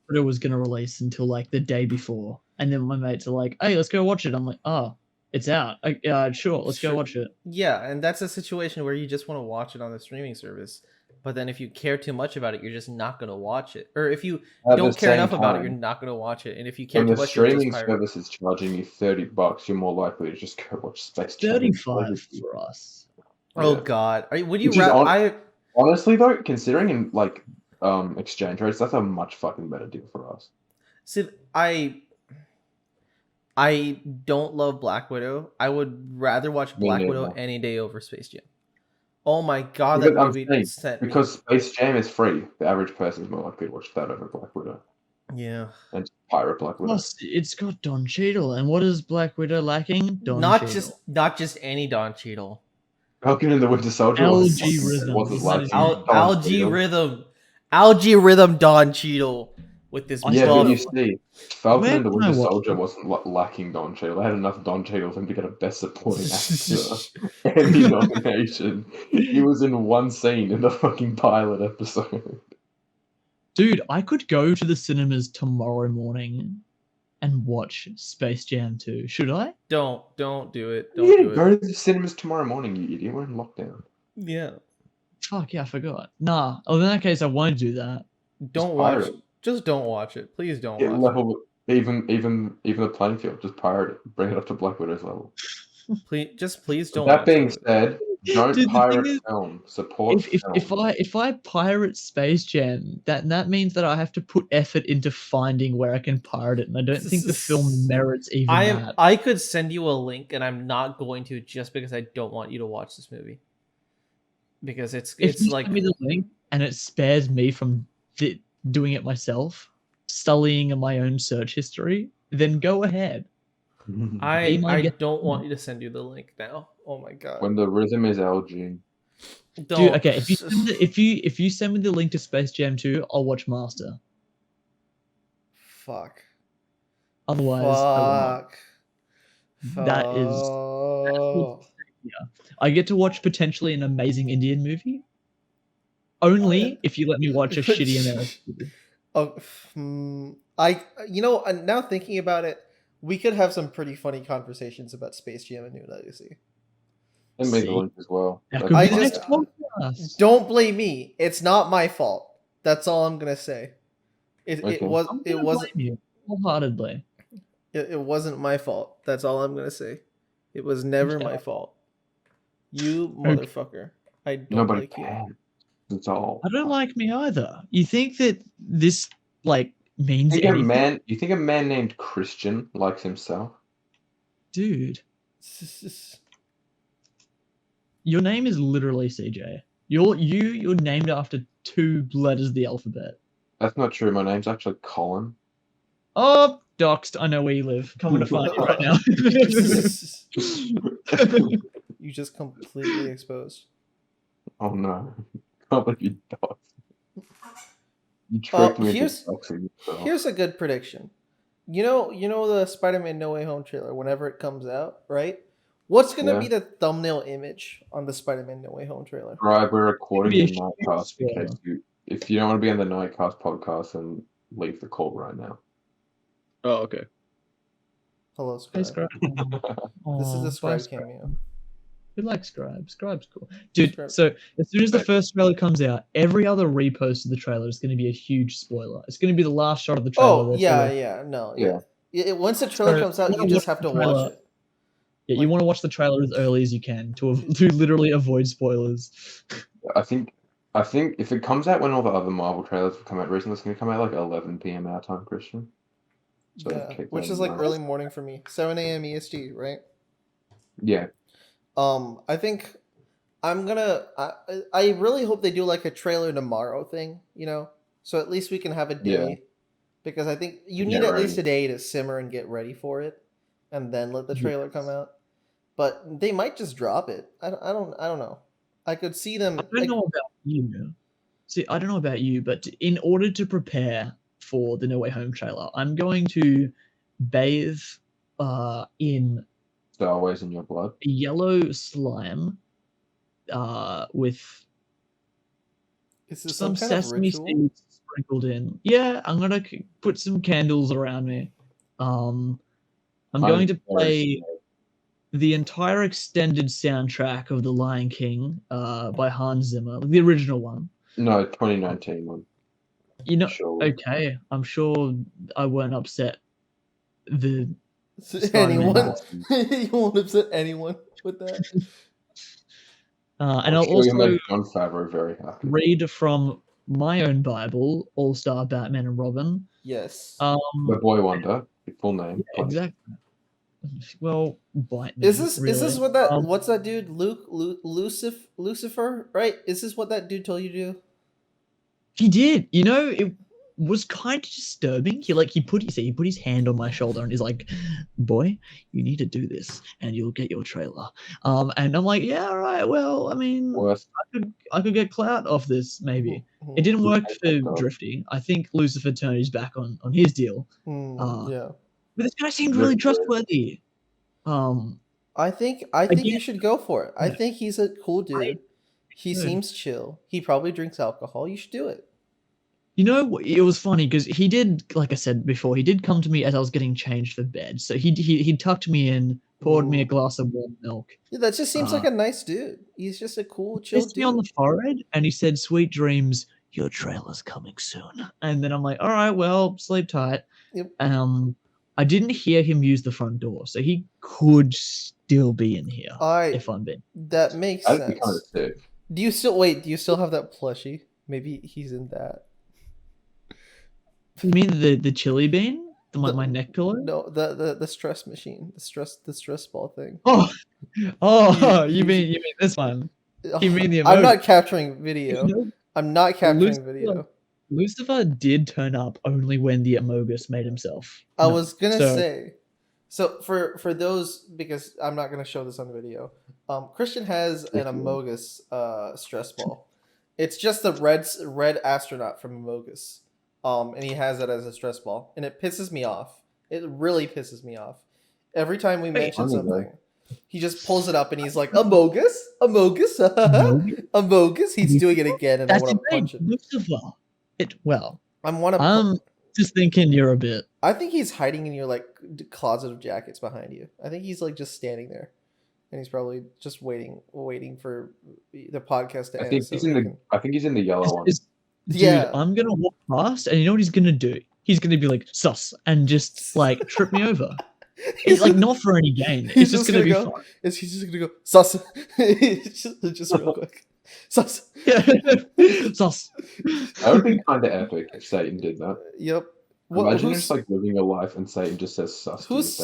But it was gonna release until like the day before, and then my mates are like, "Hey, let's go watch it." I'm like, "Oh, it's out. Sure, let's go watch it." Yeah, and that's a situation where you just want to watch it on the streaming service. But then if you care too much about it, you're just not going to watch it. Or if you At don't the care same enough about it, you're time, not going to watch it. And if you care when too the much, you'll just streaming pirate service is charging you $30, you're more likely to just go watch Space Jam. 35 for us. it. Oh Yeah. God, would you Which is rather? Honestly, though, considering in like exchange rates, that's a much fucking better deal for us. See, I don't love Black Widow. I would rather watch Me Black Widow neither. any day over Space Jam. Oh my God, Because that I'm movie saying, sent me. because Space Jam is free, the average person is more likely to watch that over Black Widow Yeah. and pirate Black Widow. Plus, it's got Don Cheadle, and what is Black Widow lacking? Don Not Cheadle. just any Don Cheadle. Falcon and the Winter Soldier LG was Rhythm. wasn't That is lacking. right. Algae Rhythm Don Cheadle with this Yeah, but you buff. see, Falcon Where and the can I Winter watch Soldier it? wasn't lacking Don Cheadle. They had enough Don Cheadle for him to get a Best Supporting Actor Emmy nomination. He was in one scene in the fucking pilot episode. Dude, I could go to the cinemas tomorrow morning and watch Space Jam 2. Should I? Don't do it. You Don't didn't do go it. to the cinemas tomorrow morning, you idiot. We're in lockdown. Yeah. Fuck yeah, I forgot. Nah. Oh, in that case, I won't do that. Don't pirate watch. it. Just don't watch it. Please don't Get watch level, even the playing field. Just pirate it. Bring it up to Black Widow's level. it. Please don't That watch being it. said, don't Dude, the pirate thing is, film. Support film. if I pirate Space Jam, that means that I have to put effort into finding where I can pirate it, and I don't think the film merits even that. I could send you a link, and I'm not going to just because I don't want you to watch this movie. Because If it's you like send me the link and it spares me from doing it myself, sullying my own search history, then go ahead. Be my I guest. don't want you to send you the link now. Oh my God. When the rhythm is LG. Dude, Don't. okay, if you send me the link to Space Jam 2, I'll watch Master. Fuck. Otherwise, I will not. Fuck. That is I get to watch potentially an amazing Indian movie. Only if you let me watch a shitty American movie. Now thinking about it, we could have some pretty funny conversations about Space Jam and New Legacy. Send me the See? link as well. That That'd could I be be next just- podcast. Don't blame me. It's not my fault. That's all I'm gonna say. It Okay. was I'm it gonna wasn't blame you wholeheartedly. it wasn't my fault. That's all I'm gonna say. It was never Okay. my fault. You motherfucker. I don't Nobody like you. can. That's all. I don't like me either. You think that this means You anything? think a man named Christian likes himself? Dude, your name is literally CJ. You're named after 2 letters of the alphabet. That's not true. My name's actually Colin. Oh, doxed. I know where you live. Coming to find you right now. You just completely exposed. Oh no. Can't believe you doxed. You tricked me into doxing yourself. Here's a good prediction. You know the Spider-Man No Way Home trailer, whenever it comes out, right? What's gonna be the thumbnail image on the Spider-Man No Way Home trailer? Right, we're recording Be a the Nitecast huge in case if you don't want to be on the Nitecast podcast, then leave the call right now. Oh, okay. Hello, Hey, Scribe. Scribe. This is Aw, the bye, Scribe Scribe. cameo. Who likes Scribe? Scribe's cool. Dude, Scribe. so as soon as the first trailer comes out, every other repost of the trailer is going to be a huge spoiler. It's going to be the last shot of the trailer. Oh, yeah. Once the trailer comes out, you just have to watch it. Yeah, you Like- want to watch the trailer as early as you can to literally avoid spoilers. I think if it comes out when all the other Marvel trailers have come out recently, it's gonna come out like 11 p.m. our time, Christian. So Yeah, keep which that is in like mind. early morning for me, 7 a.m. EST, right? Yeah, I think I'm gonna. I really hope they do like a trailer tomorrow thing, so at least we can have a day. Yeah. Because I think you Get need at least ready. a day to simmer and get ready for it, and then let the trailer come Yes. out. But they might just drop it. I don't know. I could see them. I don't know about you. See, I don't know about you, but in order to prepare for the No Way Home trailer, I'm going to bathe in Star Wars in your blood. yellow slime with Is this some some kind of sesame ritual? seeds sprinkled in. Yeah, I'm gonna put some candles around me. I'm going to play the entire extended soundtrack of The Lion King by Hans Zimmer, the original one. No, 2019 one. You know, Surely. okay, I'm sure I won't upset the Anyone? Spider-Man. You won't upset anyone with that. And I'm I'll sure you also make Jon Favreau very happy. read from my own Bible, All-Star Batman and Robin. Yes. The Boy Wonder, the full name. Yeah, exactly. Well, bite me. Is this really. what that what's that dude Lucifer, right? Is this what that dude told you to do? He did. You know, it was kind of disturbing. He put his hand on my shoulder and he's like, "Boy, you need to do this, and you'll get your trailer." And I'm like, "Yeah, all right. Well, I mean, Worst. I could get clout off this maybe." It didn't work for Drifty. I think Lucifer turned his back on his deal. Yeah. But this guy seemed really trustworthy. I think Again, you should go for it. I yeah. think he's a cool dude. He Good. seems chill. He probably drinks alcohol. You should do it. You know, it was funny because he did, like I said before, he did come to me as I was getting changed for bed. So he tucked me in, poured me a glass of warm milk, Yeah, that just seems like a nice dude. He's just a cool, chill kissed me on dude. the forehead, and he said, "Sweet dreams. Your trailer's coming soon." And then I'm like, "All right, well, sleep tight." Yep. I didn't hear him use the front door, so he could still be in here if I'm being. That makes That'd be kind of sense. sick. Do you still have that plushie? Maybe he's in that. You mean the chili bean? My neck pillow? No, the stress machine, the stress ball thing. Oh, you mean this one? You mean the emoji? I'm not capturing video. You know, I'm not capturing video. Lucifer did turn up only when the Amogus made himself. I was gonna So- say. So for those, because I'm not gonna show this on video. Christian has an Amogus stress ball. It's just the red astronaut from Amogus. And he has it as a stress ball, and it pisses me off. It really pisses me off. Every time we mention something, he just pulls it up and he's like, Amogus, Amogus. He's doing it again, and I want to punch him. Lucifer. I'm just thinking you're a bit. I think he's hiding in your like closet of jackets behind you. I think he's like just standing there, and he's probably just waiting for the podcast to end. I think he's in the yellow one. Dude, Yeah. I'm gonna walk past, and you know what he's gonna do? He's gonna be like sus and just like trip me over. It's like not for any gain. It's just gonna be fun. He's just gonna go sus, just real quick, sus. Yeah. Sus. That would be kind of epic if Satan did that. Yep. Imagine just like living your life and Satan just says sus. Who's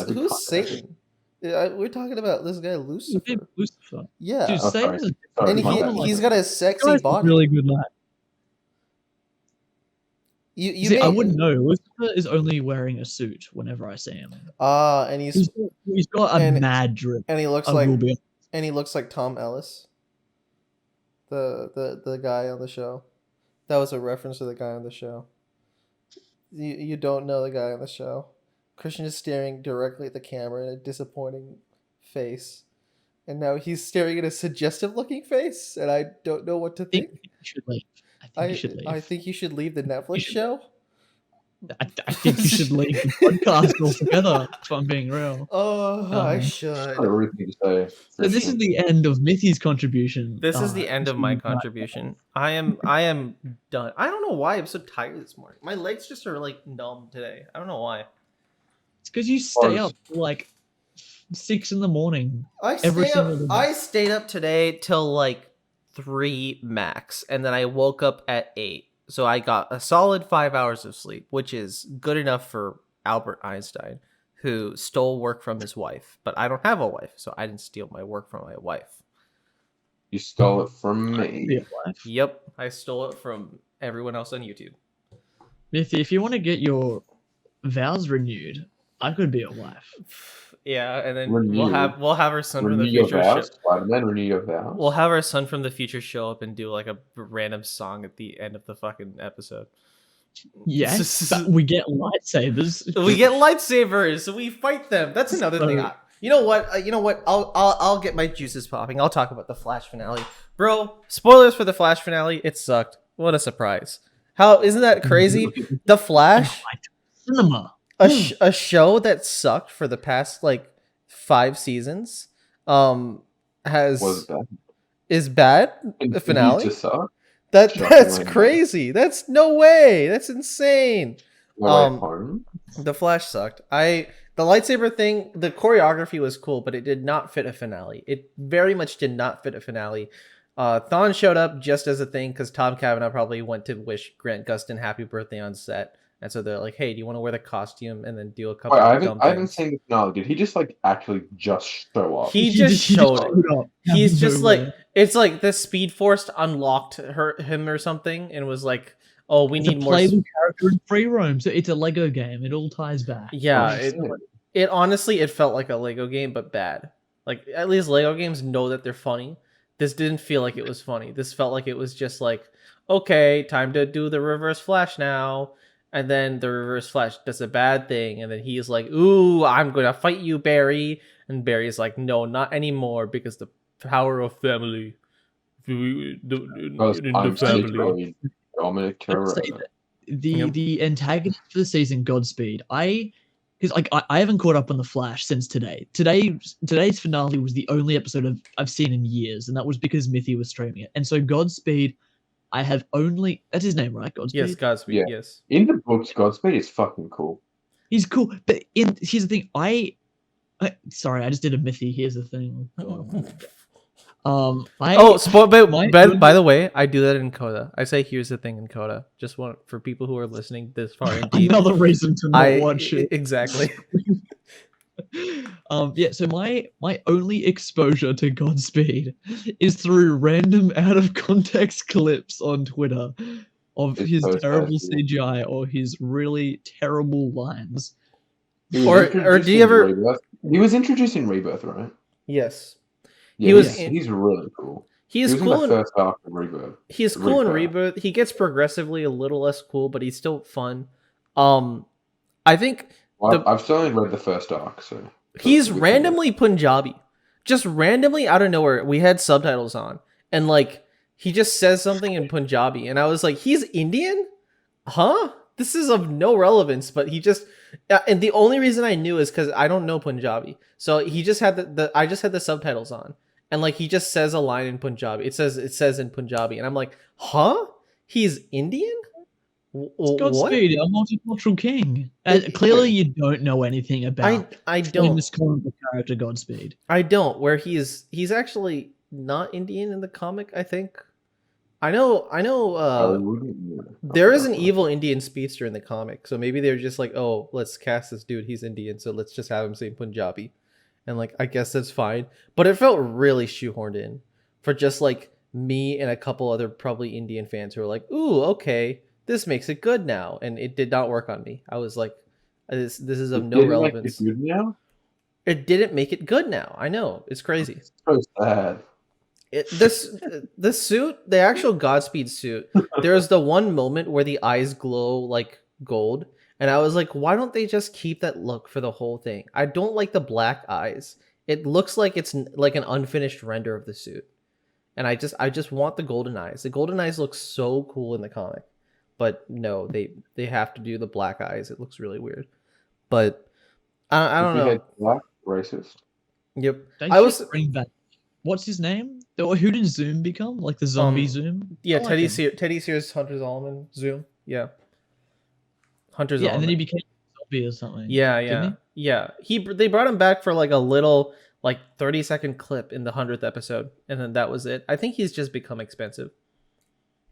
Satan? Yeah, we're talking about this guy Lucifer. Lucifer. Yeah. Dude, Satan. And he's got a sexy body. Really good lad. You I wouldn't know. Lucifer is only wearing a suit whenever I see him. And he's got a mad drip. And he looks like Tom Ellis. The guy on the show. That was a reference to the guy on the show. You don't know the guy on the show. Christian is staring directly at the camera in a disappointing face. And now he's staring at a suggestive looking face, and I don't know what to think. You should leave. I think you should leave. I think you should leave the Netflix show. I think you should leave the podcast altogether, if I'm being real. Oh, I should. So this is the end of Mithi's contribution. This is the end of my contribution. I am done. I don't know why I'm so tired this morning. My legs just are like numb today. I don't know why. It's because you stay up till like 6 in the morning. I Every stayed up. single day. I stayed up today till like 3 max, and then I woke up at 8. So I got a solid 5 hours of sleep, which is good enough for Albert Einstein, who stole work from his wife. But I don't have a wife, so I didn't steal my work from my wife. You stole it from Be me. a wife. Yep, I stole it from everyone else on YouTube. Mithi, if you want to get your vows renewed, I could be a wife. Yeah, and then Renew. we'll have our son from Renew the your future show. vows, Spider-Man. Renew your vows. We'll have our son from the future show up and do like a random song at the end of the fucking episode. Yes, but we get lightsabers. We get lightsabers. We fight them. That's another thing. You know what? You know what? I'll get my juices popping. I'll talk about the Flash finale, bro. Spoilers for the Flash finale. It sucked. What a surprise! How isn't that crazy? The Flash, Cinema. a show that sucked for the past like 5 seasons, Was bad. is bad. The finale. Just suck. That's crazy. That's no way. That's insane. The Flash sucked. The lightsaber thing, the choreography was cool, but it did not fit a finale. It very much did not fit a finale. Thawne showed up just as a thing because Tom Cavanaugh probably went to wish Grant Gustin happy birthday on set. And so they're like, hey, do you want to wear the costume and then do a couple Wait, of I haven't seen the finale. Did he just like actually just show up? He just showed up. He's just like, it's like the Speed Force unlocked him or something and was like, oh, we need more. It's a playable character in free roam, so it's a Lego game. It all ties back. Yeah, it honestly, it felt like a Lego game, but bad. Like, at least Lego games know that they're funny. This didn't feel like it was funny. This felt like it was just like, okay, time to do the Reverse Flash now. And then the Reverse Flash does a bad thing. And then he's like, ooh, I'm going to fight you, Barry. And Barry's like, no, not anymore, because the power of family. I'm family. Dominic Toretto. The antagonist for the season, Godspeed. Because like I haven't caught up on the Flash since today. Today's finale was the only episode I've seen in years, and that was because Mithi was streaming it. And so Godspeed, I have only, that's his name, right? Godspeed. Yes, Godspeed. Yeah. Yes. In the books, Godspeed is fucking cool. He's cool, but here's the thing. Sorry, I just did a Mithi. Here's the thing. By the way, I do that in Coda. I say here's the thing in Coda. Just for people who are listening this far in deep. Another reason to not watch it. Exactly. Yeah, so my only exposure to Godspeed is through random out of context clips on Twitter of his terrible CGI or his really terrible lines. Or do you ever? Rebirth. He was introduced in Rebirth, right? Yes. Yeah, he's really cool. He's cool in the first arc of Rebirth. He's cool in Rebirth. He gets progressively a little less cool, but he's still fun. I think I've still only read the first arc, so he's randomly Punjabi, just randomly out of nowhere. We had subtitles on, and like he just says something in Punjabi, and I was like, "He's Indian, huh?" This is of no relevance, but he just. And the only reason I knew is because I don't know Punjabi, so he just had I just had the subtitles on. And like he just says a line in Punjabi. It says in Punjabi, and I'm like, "Huh? He's Indian? Godspeed, a multicultural king." Clearly, you don't know anything about. I don't. This character Godspeed. I don't. Where he's actually not Indian in the comic. I think. I know. There is an evil Indian speedster in the comic, so maybe they're just like, "Oh, let's cast this dude. He's Indian, so let's just have him say Punjabi." And like, I guess that's fine. But it felt really shoehorned in for just like me and a couple other probably Indian fans who were like, ooh, okay, this makes it good now. And it did not work on me. I was like, this is of no relevance. Make it good now? It didn't make it good now. I know. It's crazy. It's so sad. The suit, the actual Godspeed suit, there's the one moment where the eyes glow like gold. And I was like, why don't they just keep that look for the whole thing? I don't like the black eyes. It looks like it's like an unfinished render of the suit. And I just want the golden eyes. The golden eyes look so cool in the comic. But no, they have to do the black eyes. It looks really weird. But I don't know. Black racist. Yep. I was bring back. What's his name? Who did Zoom become? Like the zombie Zoom? Yeah, Teddy Sears, Hunter Zolomon, Zoom. Yeah. Hunter Zolomon. Yeah, and then he became a zombie or something. Yeah. Yeah, they brought him back for like a little like 30-second clip in the 100th episode, and then that was it. I think he's just become expensive.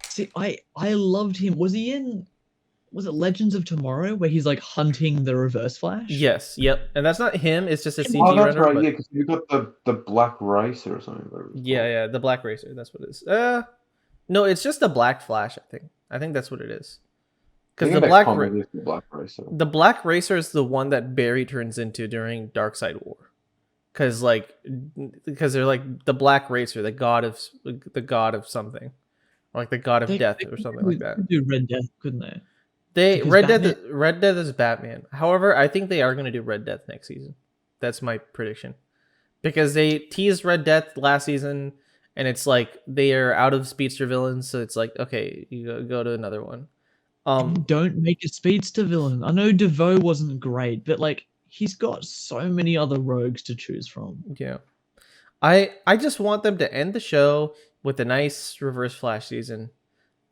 See, I loved him. Was he in? Was it Legends of Tomorrow where he's like hunting the Reverse Flash? Yes, yep, and that's not him. It's just a CG Oh, that's render. right. But Yeah, because you got the Black Racer or something. yeah, the Black Racer. That's what it is. No, it's just the Black Flash. I think that's what it is. Because The comic is the Black Racer. The Black Racer is the one that Barry turns into during Darkseid War. Because they're like the Black Racer, the god of something, or like the god of death or something like that. Do Red Death, couldn't they? Red Death is Batman. However, I think they are going to do Red Death next season. That's my prediction, because they teased Red Death last season, and it's like they are out of speedster villains, so it's like, okay, you go to another one. Don't make a speedster villain. I know DeVoe wasn't great, but like he's got so many other rogues to choose from. Yeah, I just want them to end the show with a nice Reverse Flash season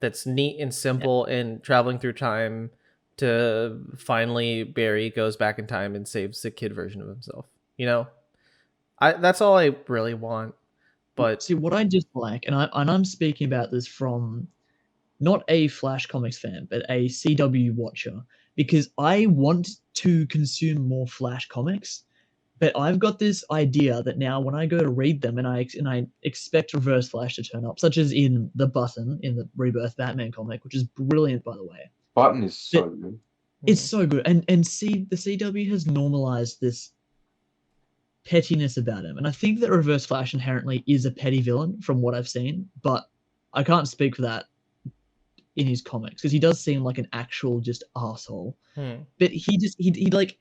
that's neat and simple and traveling through time to finally Barry goes back in time and saves the kid version of himself. That's all I really want. But see, what I dislike, and I'm speaking about this from not a Flash Comics fan, but a CW watcher, because I want to consume more Flash comics, but I've got this idea that now when I go to read them and I expect Reverse Flash to turn up, such as in the Button in the Rebirth Batman comic, which is brilliant, by the way. Button is so good. It's so good, and see, the CW has normalized this pettiness about him, and I think that Reverse Flash inherently is a petty villain from what I've seen, but I can't speak for that in his comics, because he does seem like an actual just asshole. But he like,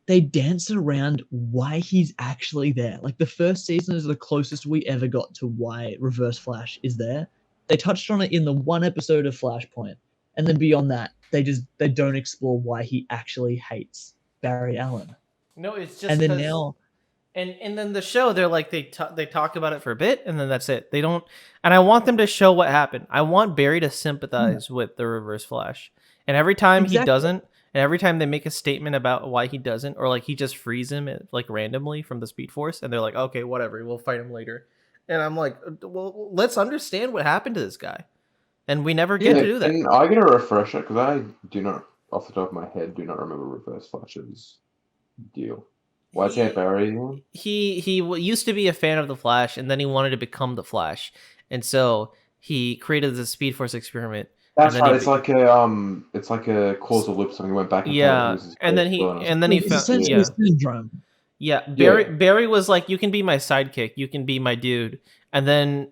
they dance around why he's actually there. Like the first season is the closest we ever got to why Reverse Flash is there. They touched on it in the one episode of Flashpoint, and then beyond that, they don't explore why he actually hates Barry Allen. No, it's just and then now. And then the show, they're like they talk about it for a bit, and then that's it. They don't, and I want them to show what happened. I want Barry to sympathize with the Reverse Flash, and every time he doesn't, and every time they make a statement about why he doesn't, or like he just frees him like randomly from the Speed Force, and they're like, okay, whatever, we'll fight him later. And I'm like, well, let's understand what happened to this guy, and we never get to do that. And I get a refresher because I do not, off the top of my head, do not remember Reverse Flash's deal. Why is he Barry? He used to be a fan of the Flash, and then he wanted to become the Flash, and so he created the Speed Force experiment. That's right. It's like a causal loop. Something went back and forth. And then he found syndrome. Yeah, Barry was like, "You can be my sidekick. You can be my dude." And then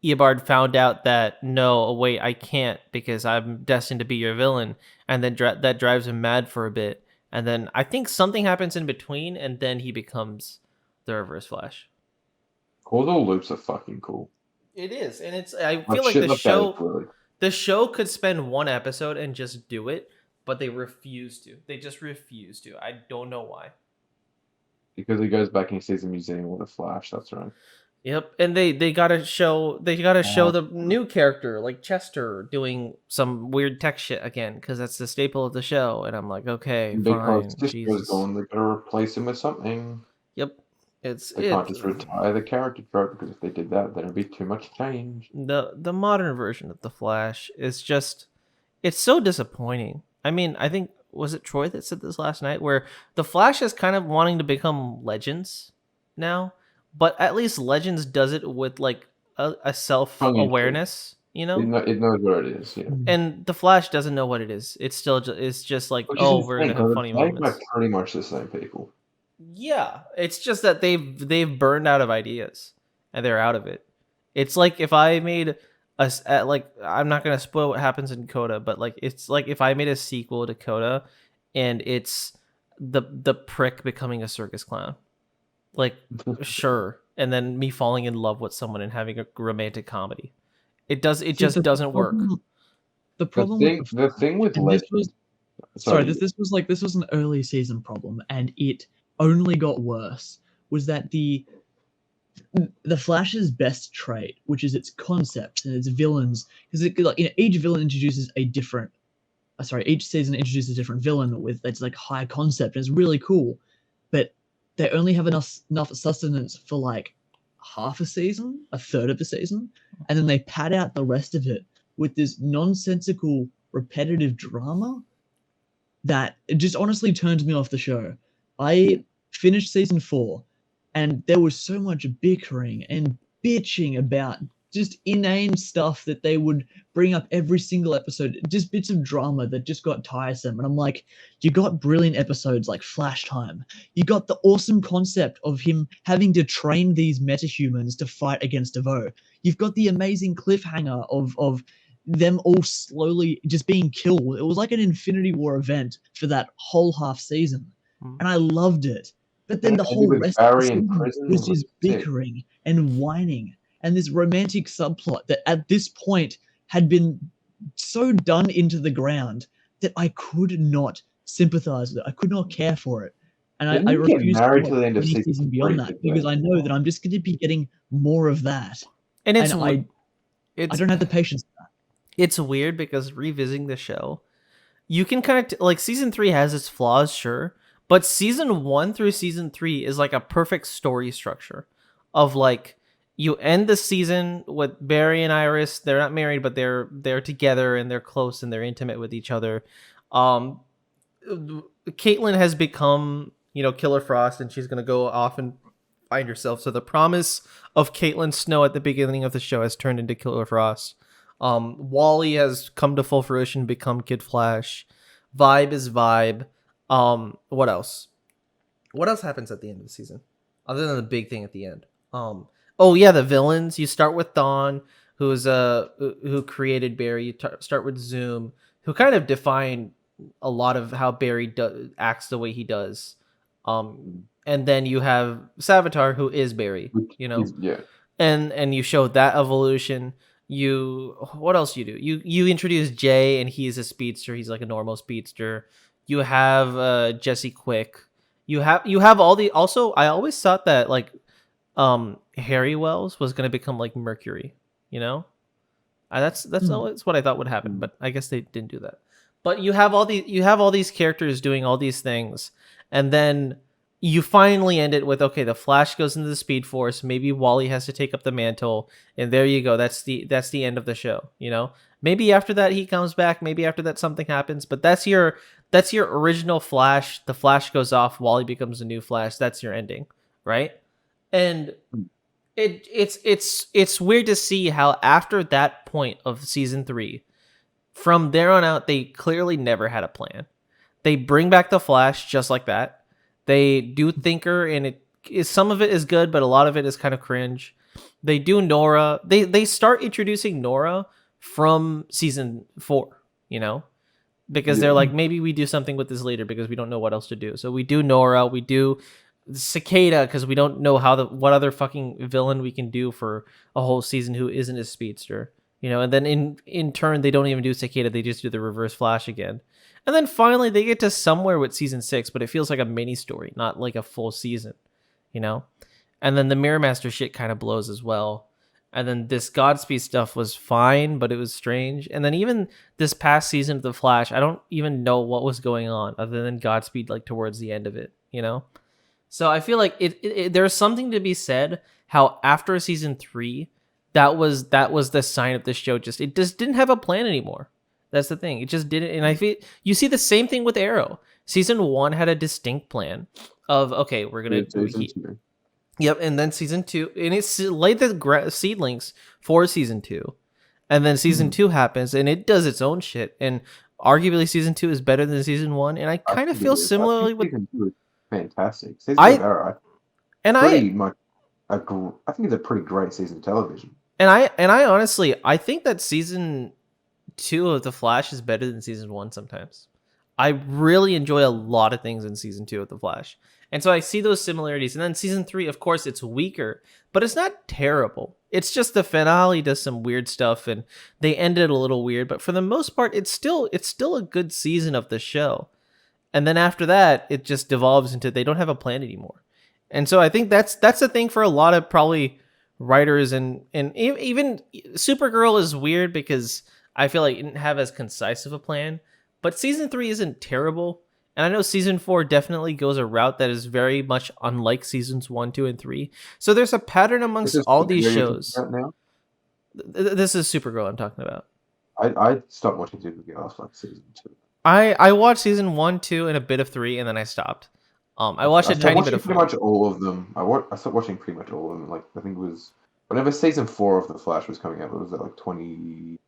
Eobard found out that no, wait, I can't, because I'm destined to be your villain. And then that drives him mad for a bit. And then I think something happens in between, and then he becomes the Reverse Flash. Causal loops are fucking cool. It is, and I feel like the show could spend one episode and just do it, but they refuse to. They just refuse to. I don't know why. Because he goes back and he sees a museum with a Flash. That's right. Yep, and they gotta show the new character like Chester doing some weird tech shit again, because that's the staple of the show. And I'm like, okay, because fine. Jesus. Gone, they gotta replace him with something. Yep, they can't just retire the character for it, because if they did that, then it'd be too much change. The modern version of the Flash is just, it's so disappointing. I mean, I think, was it Troy that said this last night, where the Flash is kind of wanting to become Legends now. But at least Legends does it with like a self-awareness, It knows what it is, yeah. And the Flash doesn't know what it is. It's just like, we're gonna have funny moments. Pretty much the same people. Yeah, it's just that they've burned out of ideas and they're out of it. It's like if I made I'm not gonna spoil what happens in Coda, but like it's like if I made a sequel to Coda, and it's the prick becoming a circus clown. Like, sure, and then me falling in love with someone and having a romantic comedy. It just doesn't work. The problem. The thing with Legends. This was an early season problem, and it only got worse. Was that the Flash's best trait, which is its concepts and its villains, because each villain introduces a different. Each season introduces a different villain with its like high concept, and it's really cool. but they only have enough sustenance for like half a season, a third of a season, and then they pad out the rest of it with this nonsensical, repetitive drama that it just honestly turned me off the show. I finished season 4, and there was so much bickering and bitching about just inane stuff that they would bring up every single episode, just bits of drama that just got tiresome. And I'm like, you got brilliant episodes like Flash Time. You got the awesome concept of him having to train these metahumans to fight against Devo. You've got the amazing cliffhanger of them all slowly just being killed. It was like an Infinity War event for that whole half season. And I loved it. But then the And whole with rest of the Barry in season prison was was just sick. bickering and whining and this romantic subplot that at this point had been so done into the ground that I could not sympathize with it. I could not care for it. And Didn't I he get refuse to married watch to the end of any season season 3? beyond that because I know that I'm just going to be getting more of that. And And I don't have the patience for that. it's weird because revisiting the show, you can kind of like season 3 has its flaws, sure, but season 1 through season 3 is like a perfect story structure of like you end the season with Barry and Iris. They're not married, but they're together and they're close and they're intimate with each other. Caitlin has become, Killer Frost, and she's gonna go off and find herself. So the promise of Caitlin Snow at the beginning of the show has turned into Killer Frost. Wally has come to full fruition, become Kid Flash. Vibe is Vibe. What else? What else happens at the end of the season, other than the big thing at the end? Oh yeah, the villains. You start with Dawn, who created Barry. You start with Zoom, who kind of defined a lot of how Barry acts the way he does. And then you have Savitar, who is Barry. Yeah. And you show that evolution. What else you do? You introduce Jay, and he's a speedster. He's like a normal speedster. You have Jesse Quick. You have all the. Also, I always thought that like Harry Wells was gonna become like Mercury. That's always what I thought would happen, but I guess they didn't do that. But you have all these characters doing all these things, and then you finally end it with, okay, the Flash goes into the Speed Force. Maybe Wally has to take up the mantle, and there you go. That's the end of the show. Maybe after that he comes back. Maybe after that something happens. But that's your original Flash. The Flash goes off. Wally becomes a new Flash. That's your ending, right? And it's weird to see how after that point of season 3, from there on out, they clearly never had a plan. They bring back the Flash just like that. They do Thinker, and some of it is good, but a lot of it is kind of cringe. They do Nora. They start introducing Nora from season 4, because they're like, maybe we do something with this later because we don't know what else to do. So we do Nora. We do Cicada because we don't know what other fucking villain we can do for a whole season who isn't a speedster. And then in turn, they don't even do Cicada. They just do the Reverse Flash again. And then finally, they get to somewhere with season 6, but it feels like a mini story, not like a full season, And then the Mirror Master shit kind of blows as well. And then this Godspeed stuff was fine, but it was strange. And then even this past season of The Flash, I don't even know what was going on other than Godspeed, like towards the end of it, So I feel like there's something to be said how after season 3, that was the sign of the show. It just didn't have a plan anymore. That's the thing. It just didn't. And I feel you see the same thing with Arrow. Season 1 had a distinct plan of, okay, we're gonna Yep, and then season 2, and it's laid the seedlings for season 2, and then season 2 happens, and it does its own shit. And arguably, season 2 is better than season 1. And I kind of feel similarly with season 2 is fantastic. Season 2 of Arrow, I think it's a pretty great season of television. And I honestly, I think that season 2 of The Flash is better than season 1 sometimes. I really enjoy a lot of things in season 2 of The Flash. And so I see those similarities. And then season 3, of course, it's weaker, but it's not terrible. It's just the finale does some weird stuff, and they ended a little weird. But for the most part, it's still a good season of the show. And then after that, it just devolves into they don't have a plan anymore. And so I think that's the thing for a lot of probably writers, and even Supergirl is weird because I feel like it didn't have as concise of a plan. But season 3 isn't terrible. And I know season 4 definitely goes a route that is very much unlike seasons 1, 2, and 3. So there's a pattern This amongst is all these Supergirl you're talking shows. about now. This is Supergirl I'm talking about. I stopped watching Supergirl after like season 2. I watched season 1, 2, and a bit of 3, and then I stopped. I watched I a stopped tiny bit watching of pretty 4. much all of them. I stopped watching pretty much all of them. Like I think it was whenever season 4 of The Flash was coming out. It was like 2018,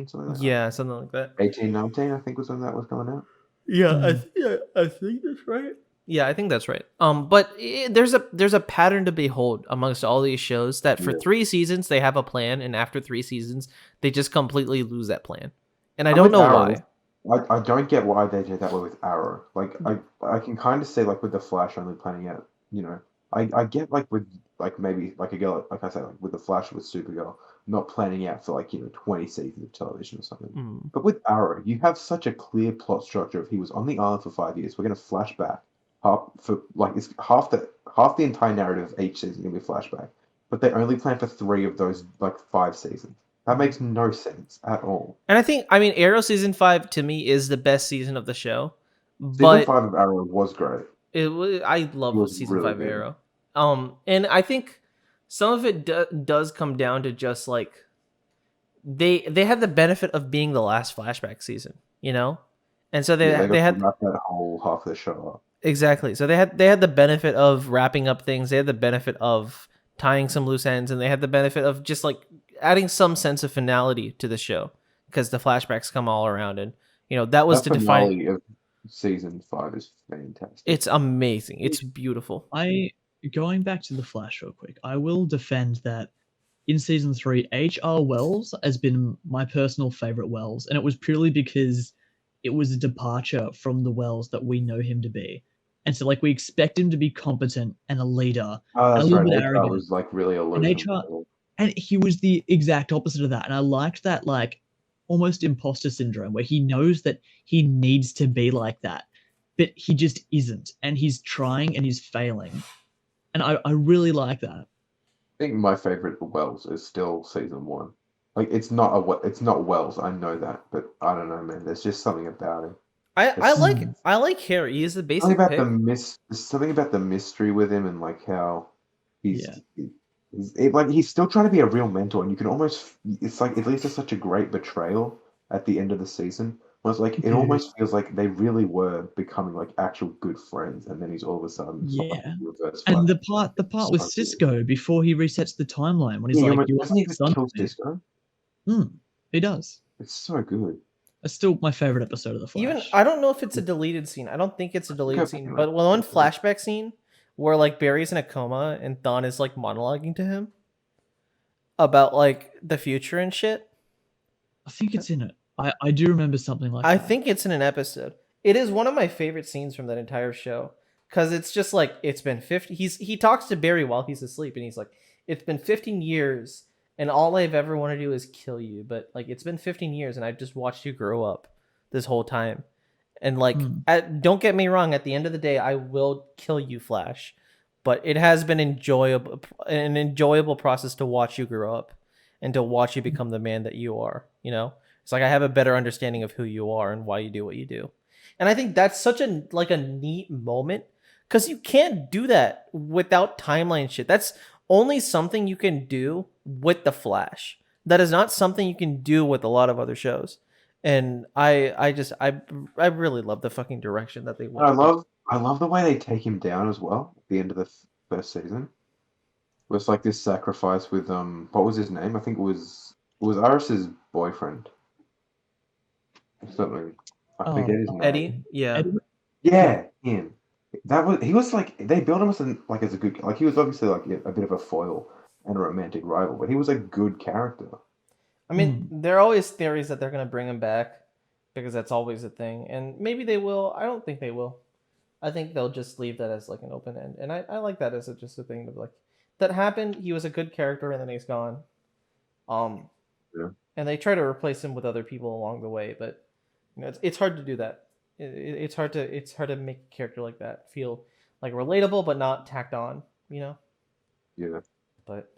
something like that. Yeah, something like that. 18, 19, I think was when that was coming out. Yeah, Mm. I think that's right. Yeah, I think that's right. But there's a pattern to behold amongst all these shows that for Yeah. 3 seasons they have a plan, and after 3 seasons they just completely lose that plan, and I And don't with know Arrow, why. I don't get why they did that way with Arrow. Like I can kind of say like with the Flash only planning out, I get like with like maybe like a girl like I said like with the Flash with Supergirl not planning out for like 20 seasons of television or something. Mm. But with Arrow, you have such a clear plot structure of he was on the island for 5 years. We're gonna flash back half for like it's half the entire narrative of each season gonna be a flashback. But they only plan for 3 of those like 5 seasons. That makes no sense at all. And I mean, Arrow season 5 to me is the best season of the show, Season but 5 of Arrow was great. I It love was season really 5 good. Arrow. And I think some of it does come down to just like they had the benefit of being the last flashback season, and so Yeah, they they got to had wrap that whole half of the show up. exactly. So they had the benefit of wrapping up things. They had the benefit of tying some loose ends, and they had the benefit of just like adding some sense of finality to the show because the flashbacks come all around, and that was That to define. finale of season 5 is fantastic. It's amazing. It's beautiful. Going back to the Flash real quick, I will defend that in season 3, H.R. Wells has been my personal favorite Wells, and it was purely because it was a departure from the Wells that we know him to be. And so, like, we expect him to be competent and a leader Oh, and a that's little right. bit HR arrogant. was like really And aloof and HR, and he was the exact opposite of that. And I liked that, like, almost imposter syndrome where he knows that he needs to be like that, but he just isn't. And he's trying and he's failing. And I really like that. I think my favorite Wells is still season 1. Like it's not Wells, I know that, but I don't know, man. There's just something about him. I I There's like Mm. I like Harry. He's the something basic about pick. there's something about the mystery with him and like how he's Yeah. like he's still trying to be a real mentor, and you can almost it's like it leads to such a great betrayal at the end of the season. Where it's like it Dude. almost feels like they really were becoming like actual good friends, and then he's all of a sudden it's like Yeah. reverse And flash. the part with So good. Cisco before he resets the timeline when he's Yeah, like, "You are doesn't my he just son kill to me." Cisco? He does. It's so good. That's still my favorite episode of The Even Flash. I don't know if it's a deleted scene. I don't think it's a deleted Okay, scene. anyway. But one flashback scene where like Barry's in a coma and Thawne is like monologuing to him about like the future and shit. I think it's in it. I do remember something like I that. think it's in an episode. It is one of my favorite scenes from that entire show because it's just like it's been 50. He talks to Barry while he's asleep and he's like, "It's been 15 years and all I've ever wanted to do is kill you, but like it's been 15 years and I've just watched you grow up this whole time." And like, Mm. don't get me wrong. At the end of the day, I will kill you, Flash. But it has been an enjoyable process to watch you grow up and to watch you become the man that you are. It's like I have a better understanding of who you are and why you do what you do. And I think that's such a neat moment because you can't do that without timeline shit. That's only something you can do with the Flash. That is not something you can do with a lot of other shows. And I really love the fucking direction that they went. I love the way they take him down as well at the end of the first season. It was like this sacrifice with what was his name? I think it was Iris's boyfriend. Something. I forget his name. Eddie, yeah. Edward? Yeah, him. He was like they built him as a good like he was obviously like a bit of a foil and a romantic rival, but he was a good character. I mean, there are always theories that they're gonna bring him back because that's always a thing, and maybe they will. I don't think they will. I think they'll just leave that as like an open end, and I like that as just a thing to be like that happened. He was a good character, and then he's gone. Um, Yeah. and they try to replace him with other people along the way, but it's hard to do that. It's hard to make a character like that feel like relatable but not tacked on. Yeah. But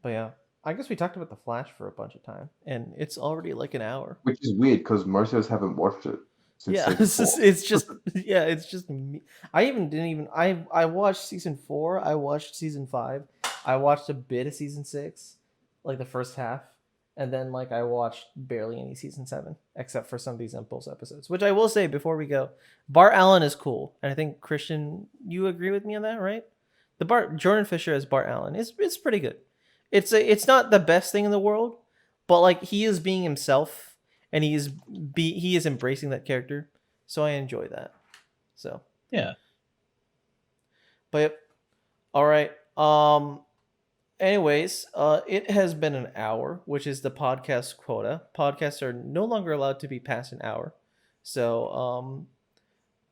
yeah, I guess we talked about the Flash for a bunch of time, and it's already like an hour. Which is weird because most of us haven't watched it since Yeah, season 4. it's just me. I watched season 4, I watched season 5, I watched a bit of season 6, like the first half, and then like I watched barely any season 7, except for some of these Impulse episodes. Which I will say before we go, Bart Allen is cool, and I think Christian, you agree with me on that, right? The Bart Jordan Fisher as Bart Allen is pretty good. It's not the best thing in the world, but like he is being himself and he is embracing that character, so I enjoy that. So Yeah. but yep. All right. Anyways, it has been an hour, which is the podcast quota. Podcasts are no longer allowed to be past an hour, so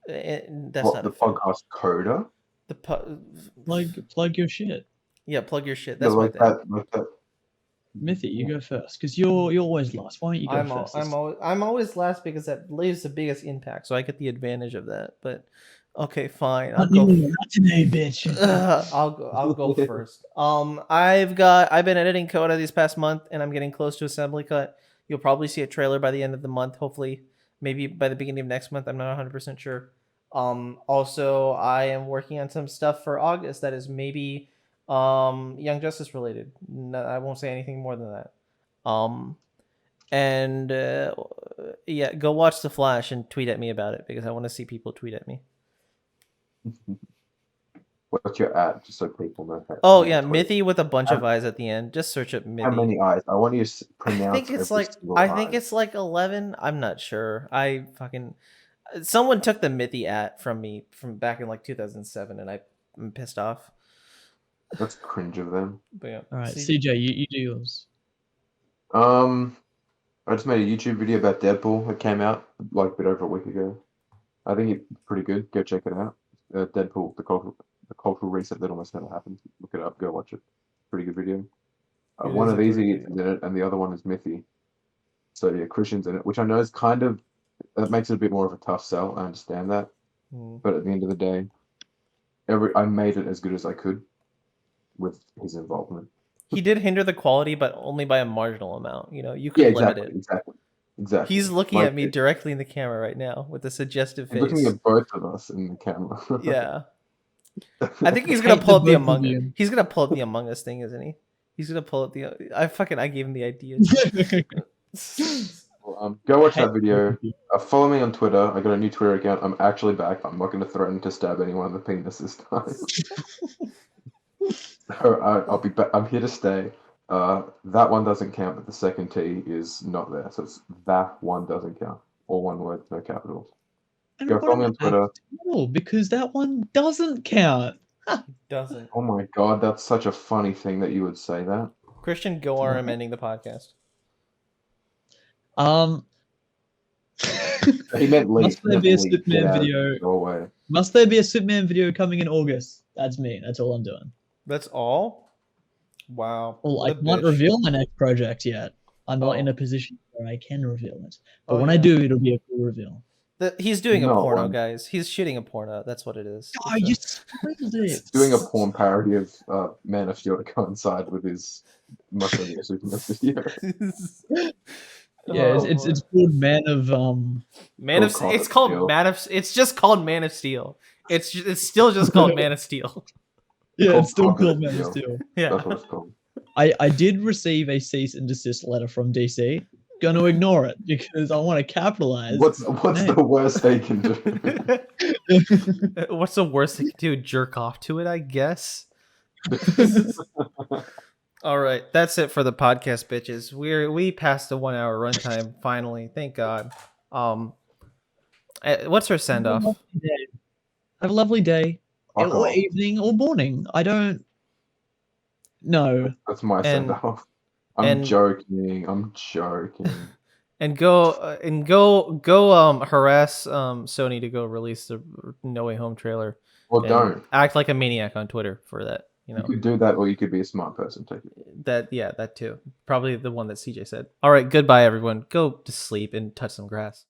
that's What, not the a thing. podcast coda? The Plug your shit. Yeah, plug your shit. Yeah, That's my like thing. that. Mithi, you go first because you're always last. Why don't you go first? I'm always last because that leaves the biggest impact, so I get the advantage of that. But okay, fine. I'll go. Not today, bitch. I'll go first. I've been editing Coda this past month, and I'm getting close to assembly cut. You'll probably see a trailer by the end of the month. Hopefully, maybe by the beginning of next month. I'm not 100% sure. Also, I am working on some stuff for August that is maybe Young Justice related. No, I won't say anything more than that. And yeah, go watch The Flash and tweet at me about it because I want to see people tweet at me. What's your at, just so people know? Oh yeah, Mithi with a bunch of eyes at the end. Just search up Mithi. How many eyes? I want you to pronounce. I think it's like 11. I'm not sure. Someone took the Mithi at from me from back in like 2007, and I'm pissed off. That's cringe of them. But yeah. All right, CJ, you do yours. I just made a YouTube video about Deadpool. It came out like a bit over a week ago. I think it's pretty good. Go check it out. Deadpool, the cultural reset that almost never happens. Look it up. Go watch it. Pretty good video. One of these idiots is in it, and the other one is Mithi. So yeah, Christian's in it, which I know is kind of that makes it a bit more of a tough sell. I understand that, but at the end of the day, I made it as good as I could with his involvement. He did hinder the quality, but only by a marginal amount. You know, you could limit it. Exactly. He's looking at me directly in the camera right now with a suggestive face. Looking at both of us in the camera. Yeah. I think he's gonna pull up the Among Us. He's gonna pull up the Among Us thing, isn't he? He's gonna pull up the. I gave him the idea. Well, go watch that video. Follow me on Twitter. I got a new Twitter account. I'm actually back. I'm not going to threaten to stab anyone in the penis this time. So I'll be back. I'm here to stay. That one doesn't count, but the second T is not there. So it's that one doesn't count. All one word, no capitals. Go follow me on Twitter. Because that one doesn't count. Doesn't. Oh my god, that's such a funny thing that you would say that. Christian, go RM ending the podcast. He meant leave. Must there be a Superman video? Go away. Must there be a Superman video coming in August? That's me. That's all I'm doing. That's all? Wow. Well, I can't reveal my next project yet. I'm not in a position where I can reveal it. But when I do, it'll be a cool reveal. He's doing a porno, guys. He's shooting a porno. That's what it is. Oh, you spoiled it. Doing a porn parody of Man of Steel to coincide with his Must There Be a Superman video. Yeah, it's called Man of Man of it's called Steel. It's just called Man of Steel. It's still just called Man of Steel. Yeah, it's still called Man of Steel. Yeah. That's what it's called. I did receive a cease and desist letter from DC. Gonna ignore it because I want to capitalize. What's the worst they can do? What's the worst they can do? Jerk off to it, I guess. All right, that's it for the podcast, bitches. We passed the 1 hour runtime finally. Thank God. What's her send off? Have a lovely day, or evening, or morning. I don't know. That's my send off. I'm joking. And go harass Sony to go release the No Way Home trailer. Well, don't act like a maniac on Twitter for that. You know, you could do that, or you could be a smart person. Take it. That too. Probably the one that CJ said. All right, goodbye, everyone. Go to sleep and touch some grass.